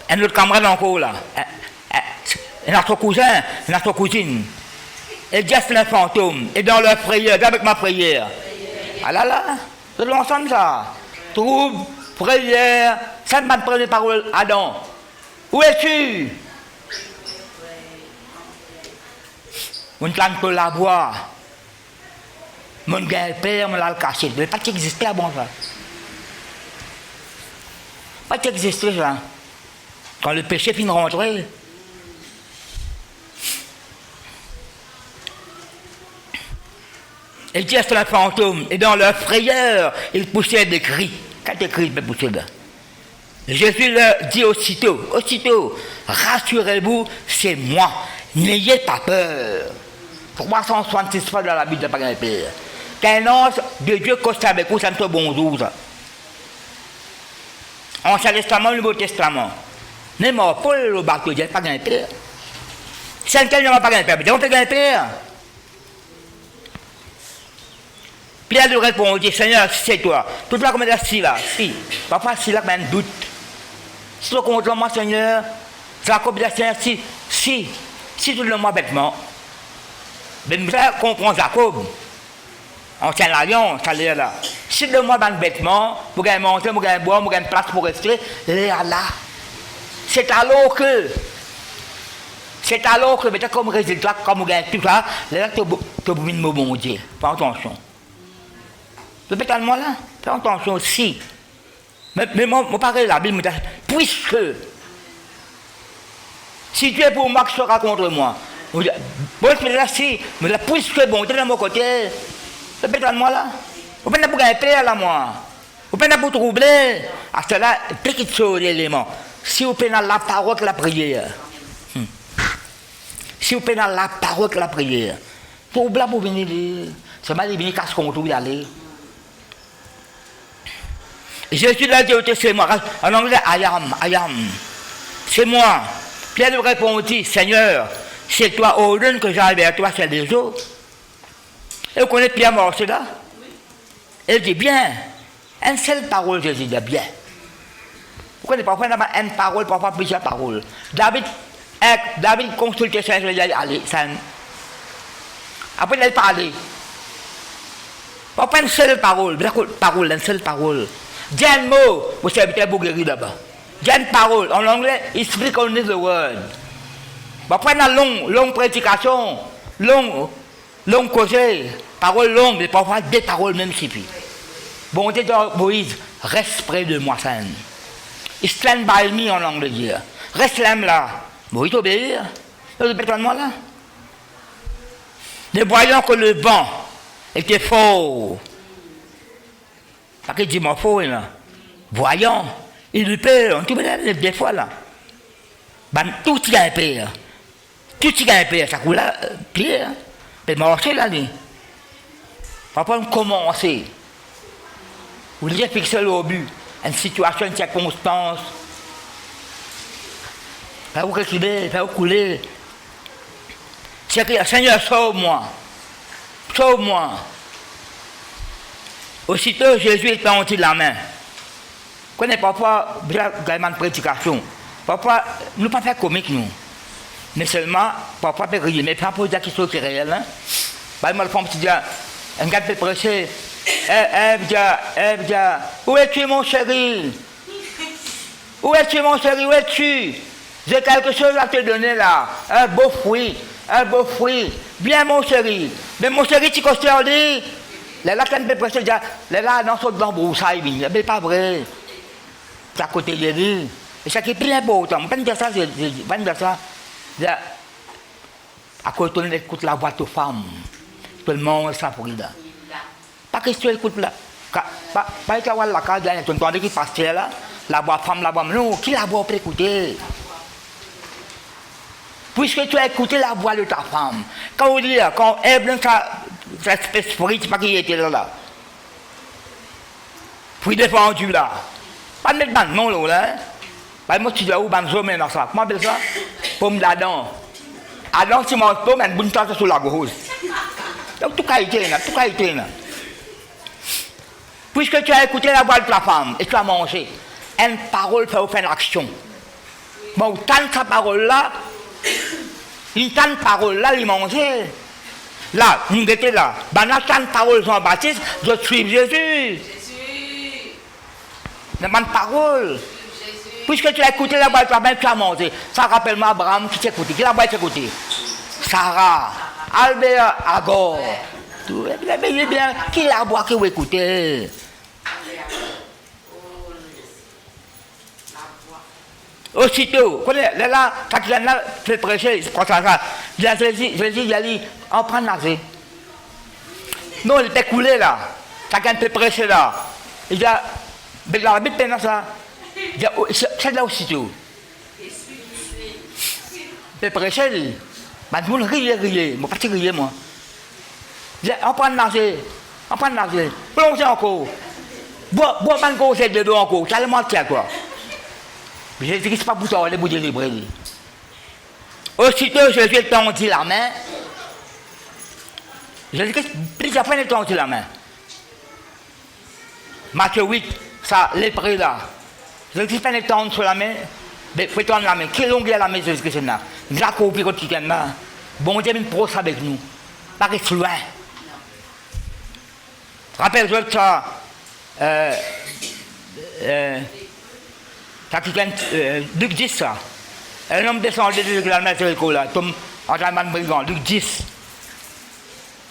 Un autre camarade encore là. Notre cousin, notre cousine. Ils disent un fantôme. Et dans leur prière, avec ma prière. Ah là là, c'est l'ensemble ça. Trouble, prière, ça ne m'a pas de parole, Adam. Où es-tu? On ne peut la voir. Mon grand-père me l'a caché. Il ne pas exister à bon ça. Pas exister ça. Quand le péché finit de rentrer. Ils disent c'est un fantôme. Et dans leur frayeur, ils poussaient des cris. Quel cris ils poussaient là? Jésus leur dit aussitôt, rassurez-vous, c'est moi. N'ayez pas peur. 366 fois dans la Bible de pas grand père. Qu'un ange de Dieu coste avec vous, ça me fait bonjour ça. Ancien Testament, Nouveau Testament. Mais moi, Paul, le bateau, il n'y a pas grand-père. C'est lequel n'a pas grand-père. Mais on fait grand-père. Pierre lui répond, dit, Seigneur, c'est toi. Tout là, comme il si là, si. Parfois, si là, ben, doute. Si tu contre moi, Seigneur, Jacob dit, Seigneur, si tu le moi bêtement. Mais nous comprend Jacob. Ancien lion, ça l'est là. Si le moi bêtement, vous gagnez manger, vous gagnez boire, vous gagnez place pour rester, là. C'est alors que, mais comme résultat, comme vous gagnez tout ça, là, tu as besoin de bon Dieu. Fais attention. Tu peux tellement là, fais attention aussi. Mais moi, pareil, la Bible me dit, puisque, si Dieu est pour moi, qui sera contre moi. Bon, mais là, si, mais là, puisque bon Dieu est de mon côté, tu peux tellement là. Vous ne pouvez pas gagner paix là, moi. Vous ne pouvez pas troubler. À cela, petite chose, l'élément. Si vous prenez la parole que la prière, si vous prenez la parole que la prière, pour là pour venir, c'est mal de venir casse contre vous y aller. Jésus l'a dit, c'est moi. En anglais, I am. C'est moi. Pierre lui répondit, Seigneur, c'est toi, ordonne que j'aille vers toi, c'est les autres. Et vous connaissez Pierre mort, c'est là? Il dit bien. Une seule parole, Jésus dit bien. Vous connaissez parfois une parole, parfois plusieurs paroles. David consultait Saint, il dit, allez, Saint. Après, il a parlé. Parfois une seule parole, une seule parole. Dis un mot, vous savez pour guérir là-bas. Dis une parole. En anglais, il speak only the word. Parfois, une longue prédication, longue causée, parole longue, mais parfois des paroles même suffisent. Bon Dieu dit Moïse, reste près de moi, Saint. Stand by me en anglais dire. Reste là. Moïse obéir. Répète-moi là. Nous voyons que le vent était fort. Parce qu'il dit moi fort là. Voyons, il eut peur, on tout des fois là. tout ce qui a un père. Tout ce qui a un père, ça coule là, Pierre. Mais marcher là, lui. Papa, on commence. Vous devez fixer le but. Une situation, une circonstance. Pas vous reculer, pas vous couler. C'est que le Seigneur, sauve-moi. Sauve-moi. Aussitôt, Jésus est tendu la main. Connais papa, déjà, également de prédication. Papa, nous ne pas faire comique, nous. Mais seulement, papa peut rier, mais pas pour dire qu'il est réel. Hein? Bah, moi, le femme, tu dis, un gars peut prêcher. Où es-tu, mon chéri? Où es-tu, mon chéri? Où es-tu? J'ai quelque chose à te donner là. Un beau fruit. Un beau fruit. Bien, mon chéri. Mais mon chéri, tu constats, dit. Là, quand tu prêcher, là, dans son broussaille, mais pas vrai. C'est à côté de lui. Et ça qui est bien beau. Je ne vais pas dire ça. Je vais dire ça. À côté, on écoute la voix de femme. Tout le monde ça pour lui. Pas question d'écoute là. Pas que la carte, tu entends qui passe là. La voix femme, la voix. Non, qui la voix pour écouter? Puisque tu as écouté la voix de ta femme. Quand on dit, quand elle vient sa esprit, c'est pas qui était là. Puis défendu là. Pas de mettre dans le nom là. Pas de moi tu dis où ban zomer dans ça. Comment appelle ça? Pomme d'Adam. Adam si mon pomme une bonne tasse sur la gauche. Donc tout a été là, tout a été là. Puisque tu as écouté la voix de ta femme et tu as mangé, une parole fait faire l'action. Bon, tant sa parole là, une tant parole là, il mangeait. Là, nous étions là. Ben là, tant parole Jean-Baptiste, je suis Jésus. Mais bonne parole. Puisque tu as écouté la voix de ta mère, tu as mangé. Ça rappelle-moi Abraham qui t'écoutait. Qui la voix t'écoutait? Sarah, Albert, Agor. Mais bien, qui la voix qui vous écoutez? Aussitôt, là, quand il a fait prêcher, c'est comme ça. Jésus, il a dit, on prend nager. Non, il était coulé là. Chacun peut prêcher là. Il dit, mais la Bible pendant ça. C'est là aussitôt. Il peut prêcher, lui. Mais tout le monde riait. Moi, pas rier, moi. On prend nager. On prend nager. Plongez encore. Bois un gros c'est de dos encore. Ça le mentir quoi. Je dis que c'est pas pour ça, les bouts de libre. Aussitôt, Jésus est tendu la main. Je dis que plusieurs fois, il est tendu la main. Matthieu 8, ça, lépreux là. Je dis que il est tendu sur la main. Mais il faut tendre la main. Quelle longueur la main de Jésus-Christ là? Nous avons coupé comme petit là. Bon Dieu, une proche avec nous. Pas rester loin. Rappelle-toi que ça. Luc 10, ça. Un homme descendait de la maison là, comme en train de brigand, Luc 10.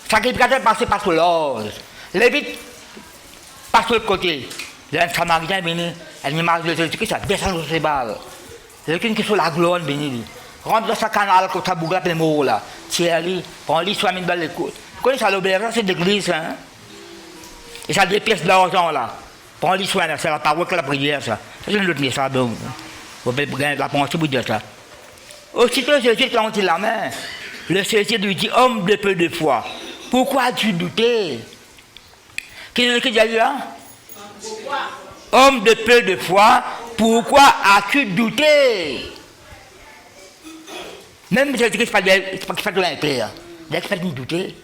Ça qui est passé par sur l'ordre. Lévite passe sur le côté. Il y a un Samaritain venu, un image de Jésus-Christ, ça descend sur ses balles. C'est quelqu'un qui est sur la gloire béni. Rentre dans sa canal, comme ça, bouge les mots là. Tiens, lui, prends lui, soit une balle d'écoute. Vous connaissez ça, l'obéissance, c'est l'église, hein? Et ça a des pièces d'argent là. Prends lui soin, c'est la parole que la prière, ça. C'est une autre ça, donc. Vous pouvez gagner la pensée pour dire ça. Aussitôt, Jésus tendit la main. Le Seigneur lui dit, homme de peu de foi, pourquoi as-tu douté? Qu'est-ce qu'il y a eu là? Homme de peu de foi, pourquoi as-tu douté? Même Jésus-Christ, c'est pas qu'il fait de l'intérêt. Il a fait de douter.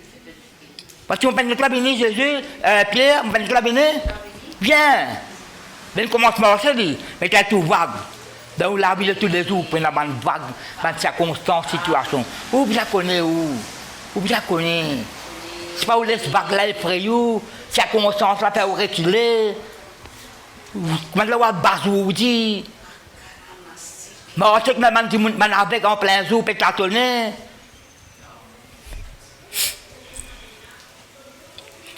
Parce qu'on peine de la béni, Jésus, Pierre, on peine de la béni. Viens. Ben commence à marcher, dit, mais tu as tout vague. Donc la vie de tous les jours, pour une bande vague, dans circonstances, situation. Où vous la connaissez où? Où vous la connaissez? C'est pas où laisse vague là effrayée, circonstances là faire reculer. Comment la voir bazou vous dit? Mais on sait que même si man avec en plein jour, peut tâtonner.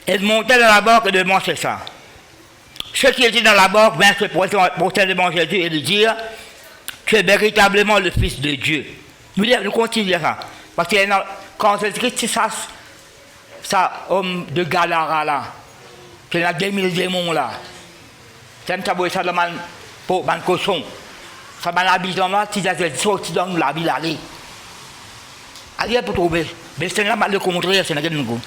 Elle montait dans la barque et de manger ça. Ceux qui étaient dans la barque vinrent se porter devant Jésus et lui dire, tu es véritablement le Fils de Dieu. Nous continuons ça. Parce que quand Jésus-Christ, c'est ça, homme de Gadara là, qui a 2000 démons là, c'est un taboué ça de man pour man cochon. Ça m'a l'habitant là, si j'ai sorti dans la ville, allez pour trouver. Mais c'est là, le contraire, c'est là que nous.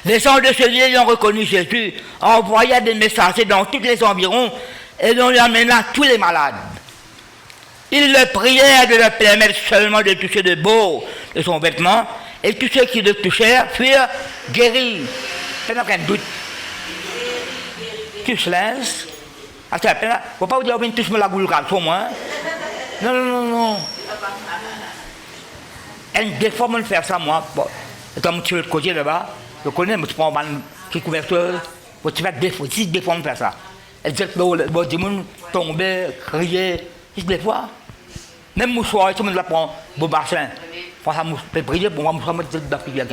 Les gens de ce lieu ont reconnu Jésus, envoya des messagers dans tous les environs et l'on lui amena tous les malades. Ils le prièrent de leur permettre seulement de toucher de beau de son vêtement et tous ceux qui le touchèrent furent guéris. C'est n'a aucun doute. Tu se laisses. Il ne faut pas vous dire que tu touches la boule pour moi. Non, non, non, non. Des fois, on faire ça, moi. Bon, comme tu es de côté là-bas, je connais, mais tu prends un petit couverture, tu fais des fois, si des fois, on fait ça. Elle dit que le monde tomber, crier, des fois. Même mouchoir, tout le monde la prend, beau bassin. Pour ça, je peux prier pour moi, je vais mettre de la prière.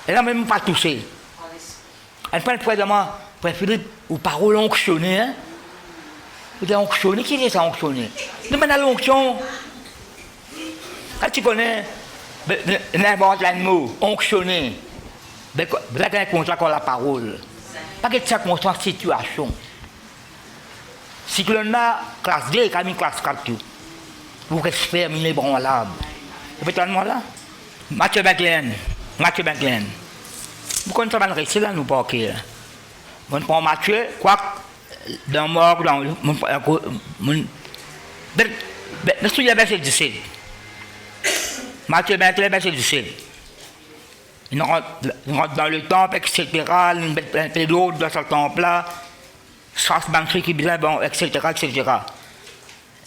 Elle n'a même pas touché. Elle prend le président, Philippe, ou parole onctionnée. Vous dites onctionné, qui est ça onctionné? Nous menons l'onction. Quand tu connais n'importe quel mot, onctionné, là, tu as un contrat avec la parole. Pas que ça constate situation. Si tu as classe D, tu as une classe 4, vous restez terminer branlable. Vous pouvez moi là? Mathieu Becklen. Vous connaissez pas le récit là, nous pas qui. On prend Mathieu, quoi, dans mort, dans mon. Mais si il y a verset 17. Mathieu Becklen, verset 17. Il rentre dans le temple, etc. Il met un peu d'eau dans ce temple-là. Ça se banque qui bien, bon, etc.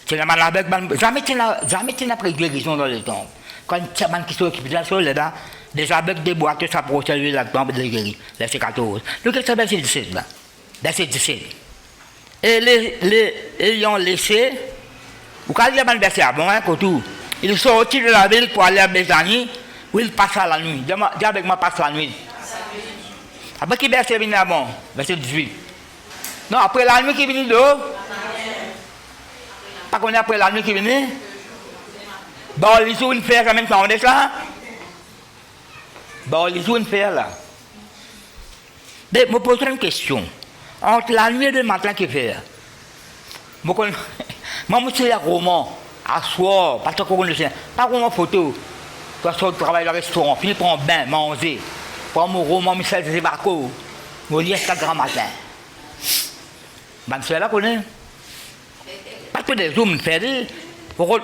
C'est la maladie, jamais tu n'as pris guérison dans le temple. Quand tu as qui sont occupés là, des abeilles des boîtes, ça pour saluer la tombe de guérir. Verset 14. Donc, c'est verset 17 là. Verset 17. Et les ayant laissé, ou quand il y a un verset avant, hein, tout, il sortit de la ville pour aller à Béthanie, où il passa la nuit. Dis avec moi, passe la nuit. Après qui verset vient avant? Verset 18. Non, après la nuit qui vient d'où? Pas qu'on est après la nuit qui vient? Bon, les jours une faire, ça même temps, on est là? Bon, les jours une faire là. Je me pose une question. Entre la nuit et le matin qui fait, moi, je suis un roman, à soir, parce qu'on ne sait pas roman photo. Toi, tu travailles au restaurant, fini pour un bain, manger. Pour mon roman, Michel Zébarco, je lis ça grand matin. Ben, c'est là qu'on est. Parce que les hommes me font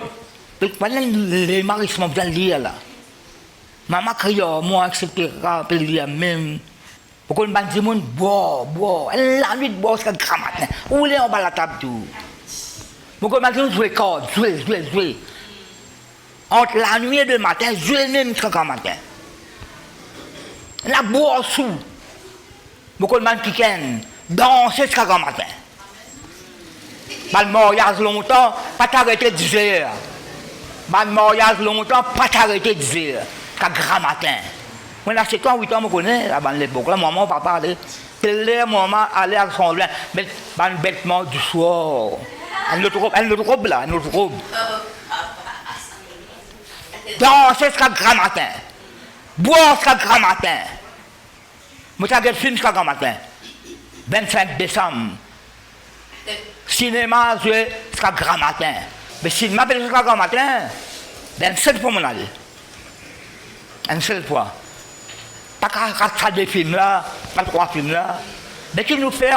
les marissements bien lire là. Maman crie, moi, etc. Puis lire même. Pourquoi le bandit monde boit. La nuit de boire, c'est un grand matin. Où est en bas la table tout? Pourquoi le bandit jouer corde, jouer. Entre la nuit et le matin, jouer même jusqu'à grand matin. La boire sous. Pourquoi le bandit qui danser jusqu'à grand matin. Le mariage longtemps, pas t'arrêter 10 heures. Le mariage longtemps, pas t'arrêter 10 heures. Jusqu'à grand matin. Moi, là, c'est toi, 8 ans, je connais, à l'époque. Là, maman, papa, maman allait à son lien, mais le bêtement du soir. Elle nous robe là, elle nous robe. Danser jusqu'à grand matin. Boire jusqu'à grand matin. Moi, j'ai un film jusqu'à grand matin. 25 décembre. Cinéma, jouer jusqu'à grand matin. Mais si je m'appelle jusqu'à grand matin, une seule fois mon aller. Une seule fois. Pas qu'à des films là, pas 3 films là. Mais qui nous fait,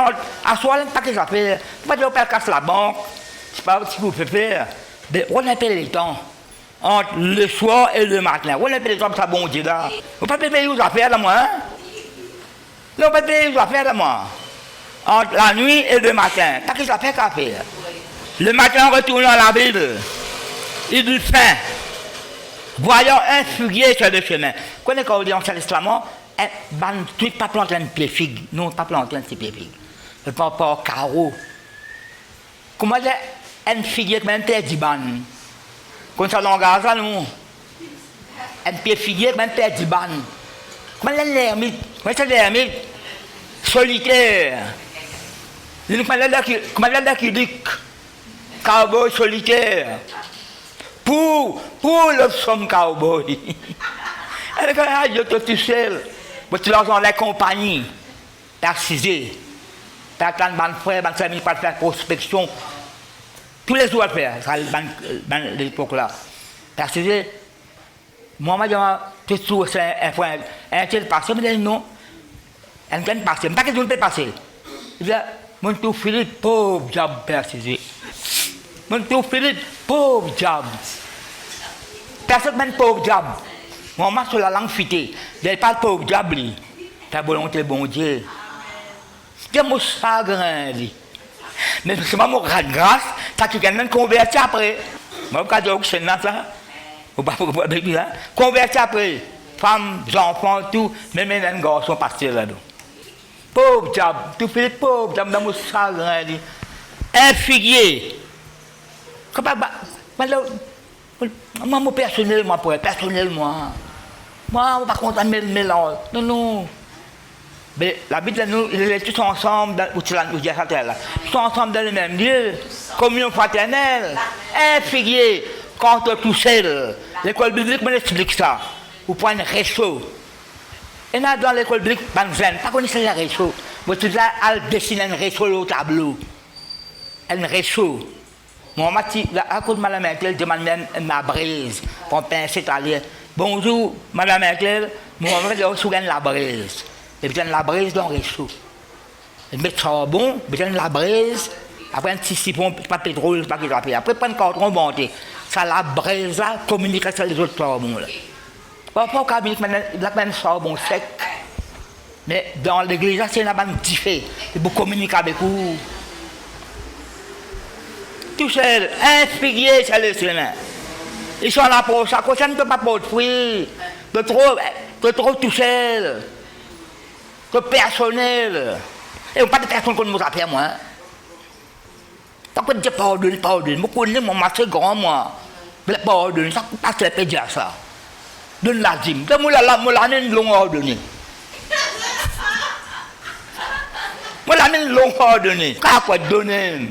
à soi, pas que ça fait. Pas de faire casse la banque, c'est pas ce que vous faites faire. Mais on appelle les temps. Entre le soir et le matin. On appelle les temps pour ça, bon Dieu là. Vous ne pouvez pas payer aux affaires là, moi, hein? Non, vous ne pouvez pas payer aux affaires là, moi. Entre la nuit et le matin. Pas que ça fait qu'à faire. Le matin, en retournant à la ville, il eut faim. Voyant un figuier sur le chemin. Quand on dit en salissement, tu n'es pas planté un pied figue. Non, pas planté un pied figue. Je ne prends pas au carreau. Comment dire un figuier qui m'a interdit ban? Quand ça l'engage, non. Un pied figuier qui m'a interdit ban. Comment l'ermite? Comment c'est l'ermite? Solitaire. Comment l'ermite dit cowboy solitaire? Pour le somme cowboy. Elle dit, je suis seul. Tu l'as dans la compagnie. T'as cisé. T'as un frère, famille, pas faire prospection. Tous les jours à faire, ça, dans l'époque là. Parce que, moi, je suis toujours un point, un tel passé, mais non, un tel passé, pas que je ne peux passer. Il dit, mon tout Philippe, pauvre diable, persisé. Mon tout Philippe, pauvre diable. Personne même pauvre diable. Moi, je sur la langue fitée. Je ne parle pauvre diable. Ta volonté, bon Dieu. C'est mon chagrin. Mais c'est pas mon grâce, ça qui gagne converti après. Moi, je dis que c'est ça. Converti après. Femmes, enfants, tout, même les garçons partis là-dedans. Pauvre diable, tout fait pauvre diable dans mon chagrin. Un figuier. Moi, personnellement, moi, par contre, je mélange. Non, non. Mais la Bible, nous, ils sont tous ensemble, tous ensemble dans le même lieu, communion fraternelle, un figuier contre tout seul. L'école biblique m'explique ça. Vous prenez un réchaud. Et là, dans l'école biblique, pas connaissez le réchaud. Vous êtes là, à dessiner un réchaud au tableau. Un réchaud. Moi, à cause de Mme Merkel, je demande même ma brise pour pincer italien. Bonjour, Mme Merkel, moi, je vais soulever la brise. Et puis, la brise dans le réchaud. Et mettre ça bon, puis la brise, après un petit siphon, pas pétrole, pas qu'il après prendre un carton monté. Ça, la brise là, communique avec les autres charbons là. Parfois, on communique avec un charbon sec. Mais dans l'église, c'est une bande diffée. Et vous communiquez avec vous. Tout seul, un figuier, c'est le chemin. Ils sont là pour ça, ça ne peut pas porter fruit. De trop tout seul. De personnel. Et on pas de personne qu'on nous appelle, moi. Pas que je pardonne. Moi, je connais mon marché grand, moi. Je pardonne, ça passe les pédias, ça. Donne la dîme. Moi, l'année longue ordonnée. Moi, l'année longue ordonnée. Qu'à quoi donner?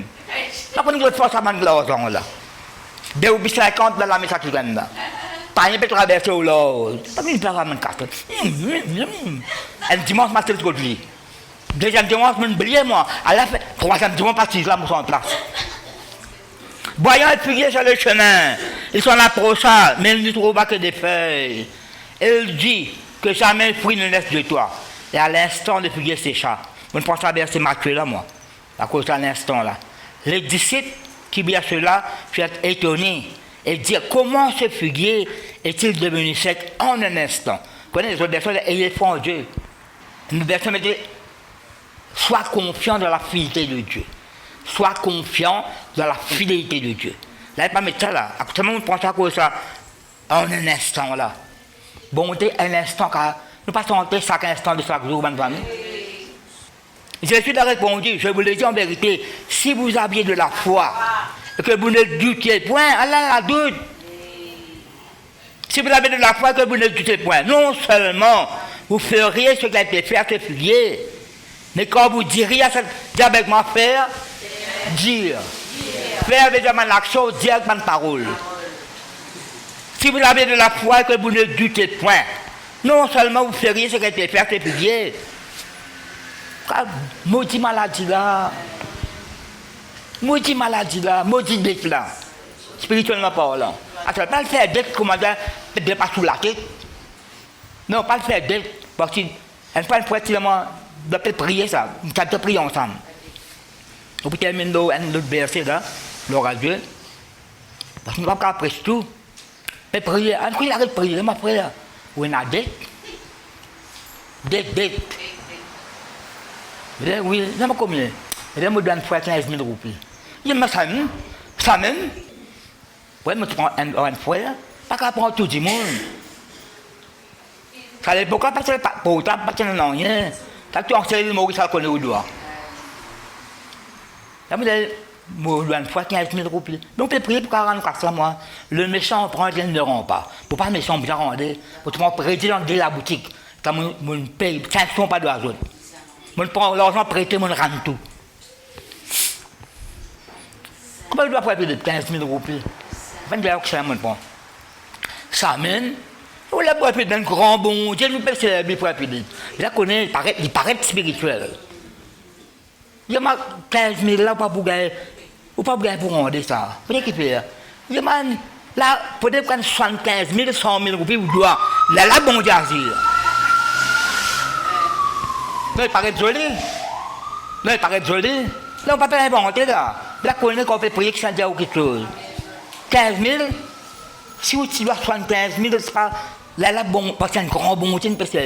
Pas qu'on nous force à man de l'argent, là. 2 ou 50 dans la messe qui gagne, là. Pas un peu traverser au l'or. Pas une place à man carte. Un dimanche, je suis aujourd'hui. Deuxième dimanche, je me brille, moi. À la fin, troisième dimanche, parti là, je suis en place. Voyant les figuiers sur le chemin, ils sont là pour ça, mais ils ne trouvent pas que des feuilles. Il dit que jamais le fruit ne laisse de toi. Et à l'instant, le figuier sécha. Je ne pense pas verser Matthieu là, moi. À cause de l'instant là. Les disciples qui virent cela furent étonnés et dirent comment ce figuier est-il devenu sec en un instant. Vous connaissez les autres versions, ayez foi en Dieu. Une version me dit sois confiant dans la fidélité de Dieu. Sois confiant dans la fidélité de Dieu. Là, il ne pas mettre ça là. Actuellement, on pense à quoi ça en un instant là. Bonté, un instant, car nous ne passons pas chaque instant de chaque jour, bonne famille. Je suis répondu, je vous le dis en vérité, si vous aviez de la foi et que vous ne doutiez point, Allah la doute. Si vous avez de la foi et que vous ne doutez point, non seulement vous feriez ce qui a été fait à ce figuier, mais quand vous diriez à cette avec ma faire, dire. Faire avec l'action, dire avec ma parole. Si vous avez de la foi et que vous ne doutez point, non seulement vous feriez ce qui a été fait à ce figuier, maudit maladie là, maudit bête là, spirituellement parlant. Attends, pas le faire d'être commandant, de pas sous la tête. Non, pas le faire d'être, parce qu'une fois, on peut prier ça, on peut prier ensemble. On peut terminer un autre verset là, gloire à Dieu. Parce qu'on ne va pas après tout. Mais prier, on peut arrêter de prier, ma frère. Ou on a dette. Oui, je ne sais pas combien. Je me donne 15 000 roupies. Je me sens ça même. Oui, je prends un frère, pas qu'à prendre tout le monde. Ça n'est pas parce que pour autant, parce que non, rien. Ça tu en sais le mot que ça connaît au doigt. Ça me donne 15 000 roupies. Donc, je prie pour 44 ça, moi. Le méchant prend, il ne rend pas. Pour pas méchant, bien rendre. Pour te prêter dans la boutique. Quand je paye 500 pas de l'argent. Je prends l'argent prêté, je rends tout. Comment je dois prêter de 15 000 roupies? Enfin, je vais prendre. Ça mène. On l'a prêté d'un grand bon Dieu, nous peut célébrer pour prêter. Je la connais, il paraît spirituel. Il y a 15 000 là, pas pour gagner Ou pas bien pour rendre ça. Vous équipez. Je demande, là, peut-être prendre 75 000, 100 000 roupies, vous doit. Là, bon Dieu, non, il paraît joli. Non, il paraît joli. Là, on ne peut pas inventer là. Là, on est qu'on peut prier que ça dit ou quelque chose. 15 000, si vous tirez 75 000, c'est pas. Là, bon, parce qu'il y a un grand bon Dieu, parce que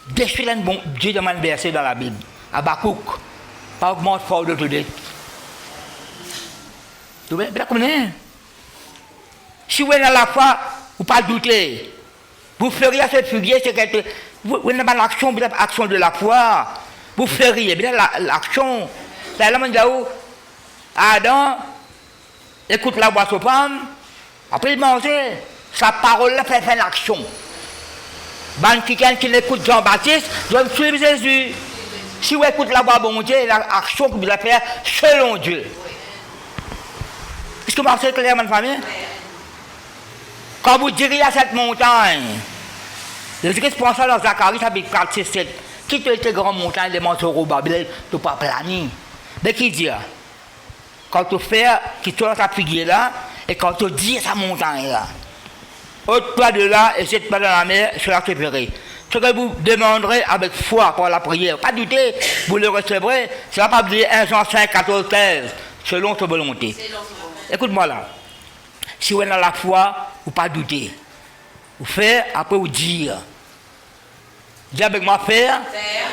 déchire un bon Dieu demande verset dans la Bible. Habakkuk, pas augmente fort de tout de. Vous comprenez? Si vous êtes dans la foi, vous ne pas douter. Vous feriez ce figuier, c'est que vous n'avez pas l'action, vous avez l'action de la foi. Vous feriez bien l'action. C'est là où Adam écoute la voix de pomme, après il mange. Sa parole là fait l'action. Quelqu'un qui écoute Jean-Baptiste doit suivre Jésus. Si vous écoutez la voix de bon Dieu, l'action que vous allez faire selon Dieu. Est-ce que vous marchez clairement, famille? Quand vous direz à cette montagne, le Christ prend ça dans Zacharie, chapitre 4, 6, 7. Quitte les grandes montagnes, les montagnes Babylone, tu ne pas planer. Mais qui dit? Quand tu fais, qui te ta figure là, et quand tu dis à sa montagne là, ôte-toi de là et jette-toi dans la mer, sera séparé. Ce que vous demanderez avec foi pour la prière, pas douter, vous le recevrez. Ça va pas dire 1 Jean 5, 14, 15, selon sa volonté. Écoute-moi là. Si vous êtes dans la foi, vous pas douter. Vous faire, après vous dire. Dis avec moi faire,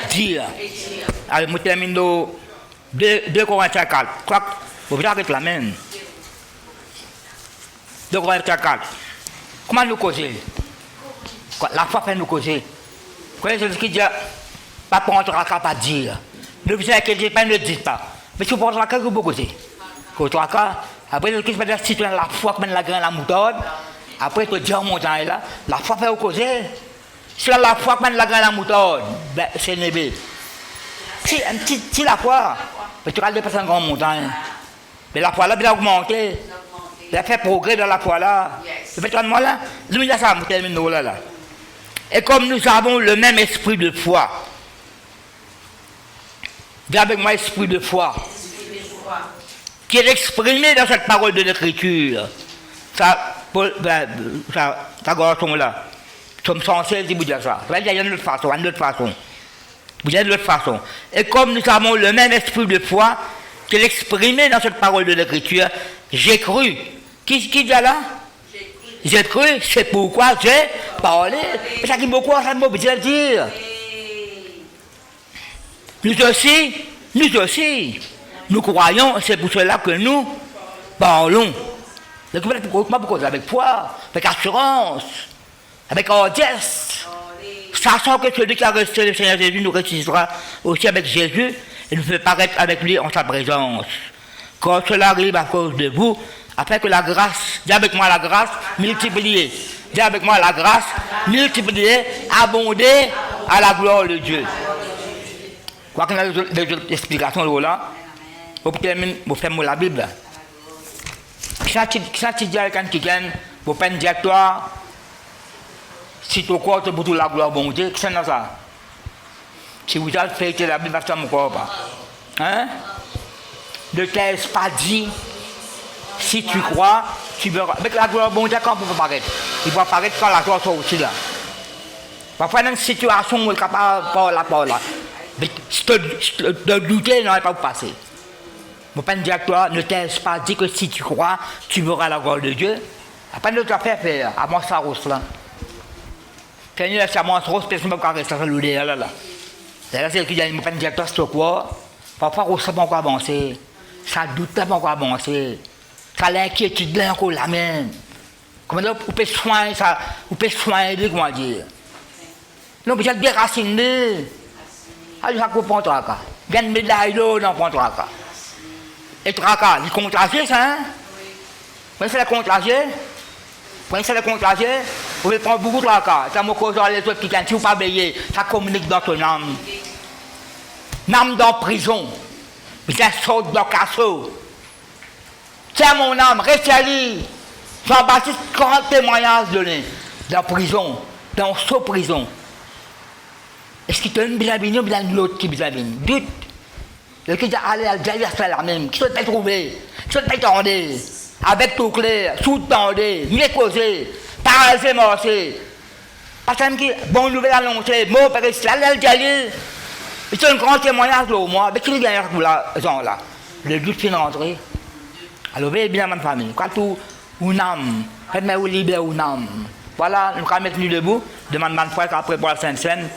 dire. Allez, je termine 2 Corinthiens 4. Vous pouvez arrêter la même. 2 Corinthiens 4. Comment nous causer? La foi fait nous causer. Quand Jésus qui dit, pas prendre la carte à dire. Ne vous inquiétez pas, ne dites pas. Mais si vous prenez la carte, vous pouvez causer. Après, le Christ va dire, si tu as la foi comme la graine à la moutarde, après, tu dis en montagne là, la foi fait vous causer. Si tu as la foi comme la graine à la moutarde, ben, c'est nébé. Si la foi, mais tu vas dépasser une grande montagne. Mais la foi là, bien augmenté. Il a fait progrès dans la foi là. Yes. Moi là, je dis ça, je termine là. Et comme nous avons le même esprit de foi, viens avec moi, esprit de foi, qui est exprimé dans cette parole de l'Écriture. Ça garçon là. Somme 116, il vous dit ça. Il y a une autre façon, Vous avez de l'autre façon. Et comme nous avons le même esprit de foi, qui est exprimé dans cette parole de l'Écriture, j'ai cru. Qui dit là? J'ai cru, c'est pourquoi j'ai parlé. Mais ça qui beaucoup, ça ne veut pas dire. Nous aussi, nous croyons, c'est pour cela que nous parlons. Pourquoi avec foi, avec assurance, avec audience. Sachant que celui qui a resté le Seigneur Jésus nous ressuscitera aussi avec Jésus et nous fait paraître avec lui en sa présence. Quand cela arrive à cause de vous, afin que la grâce, dis avec moi la grâce multipliée, dis avec moi la grâce multipliée, abondée à la gloire de Dieu. Quoi qu'il y ait des explications là, vous faire la Bible. Qui dit avec quelqu'un, vous faites un directoire, si tu crois que pour la gloire de Dieu, qu'est-ce que c'est ça? Si vous avez fait la Bible, ça ne me croit pas. Hein? Ne t'ai-je pas dit? Si tu crois, tu verras. Avec la gloire, bon Dieu, quand on peut paraître. Il va apparaître quand la gloire sort aussi là. Parfois, dans une situation où il est capable de parler là. Mais de douter, non, il ne va pas passer. Mon père dit à toi, ne t'ai-je pas dit que si tu crois, tu verras la gloire de Dieu? Après, ne t'as pas faire, à moi, ça rose là. Seigneur, c'est à moi, ça rose, personne ne peut pas rester à l'ouder là. Là, c'est qu'il y a mon père dit à toi, si tu crois, parfois, on ne sait pas encore avancer. Ça doute pas encore avancer. Ça l'inquiétude là encore la même. Comment dire, on peut soigner ça, on peut soigner, comment dire. Non, vous êtes déraciné. Alors, ça comprend toi, quoi. Gagne une médaille d'eau dans le tracas. Et tracas, il contagieux, ça, hein? Vous c'est le contagieux? Vous c'est le contagieux? Vous pouvez prendre beaucoup de tracas. Ça m'a causé les autres qui gagnent. Si vous ne pas veiller, ça communique dans ton âme. L'âme dans prison. Vous êtes sorti dans le casseau. Tiens mon âme, reste à lui. Jean-Baptiste, 40 témoignages donnés dans la prison, dans sa prison. Est-ce qu'il te donne bien ou bien l'autre qui bien doute? Le qui allait à la la même, qui se fait trouver, qui se fait tendre, avec tout clair, sous-tendé, mieux causé, parasé, morcé. Parce que, bonne nouvelle annoncée, mot par islam, c'est un grand témoignage pour moi, mais qui est gagnant pour la gens là. Le but fin rentrer. Alors, bien ma famille, quand tout, une âme, faites-moi libérer une âme. Voilà, nous allons mettre nous debout, demande ma frère qu'après pour la Sainte-Seine.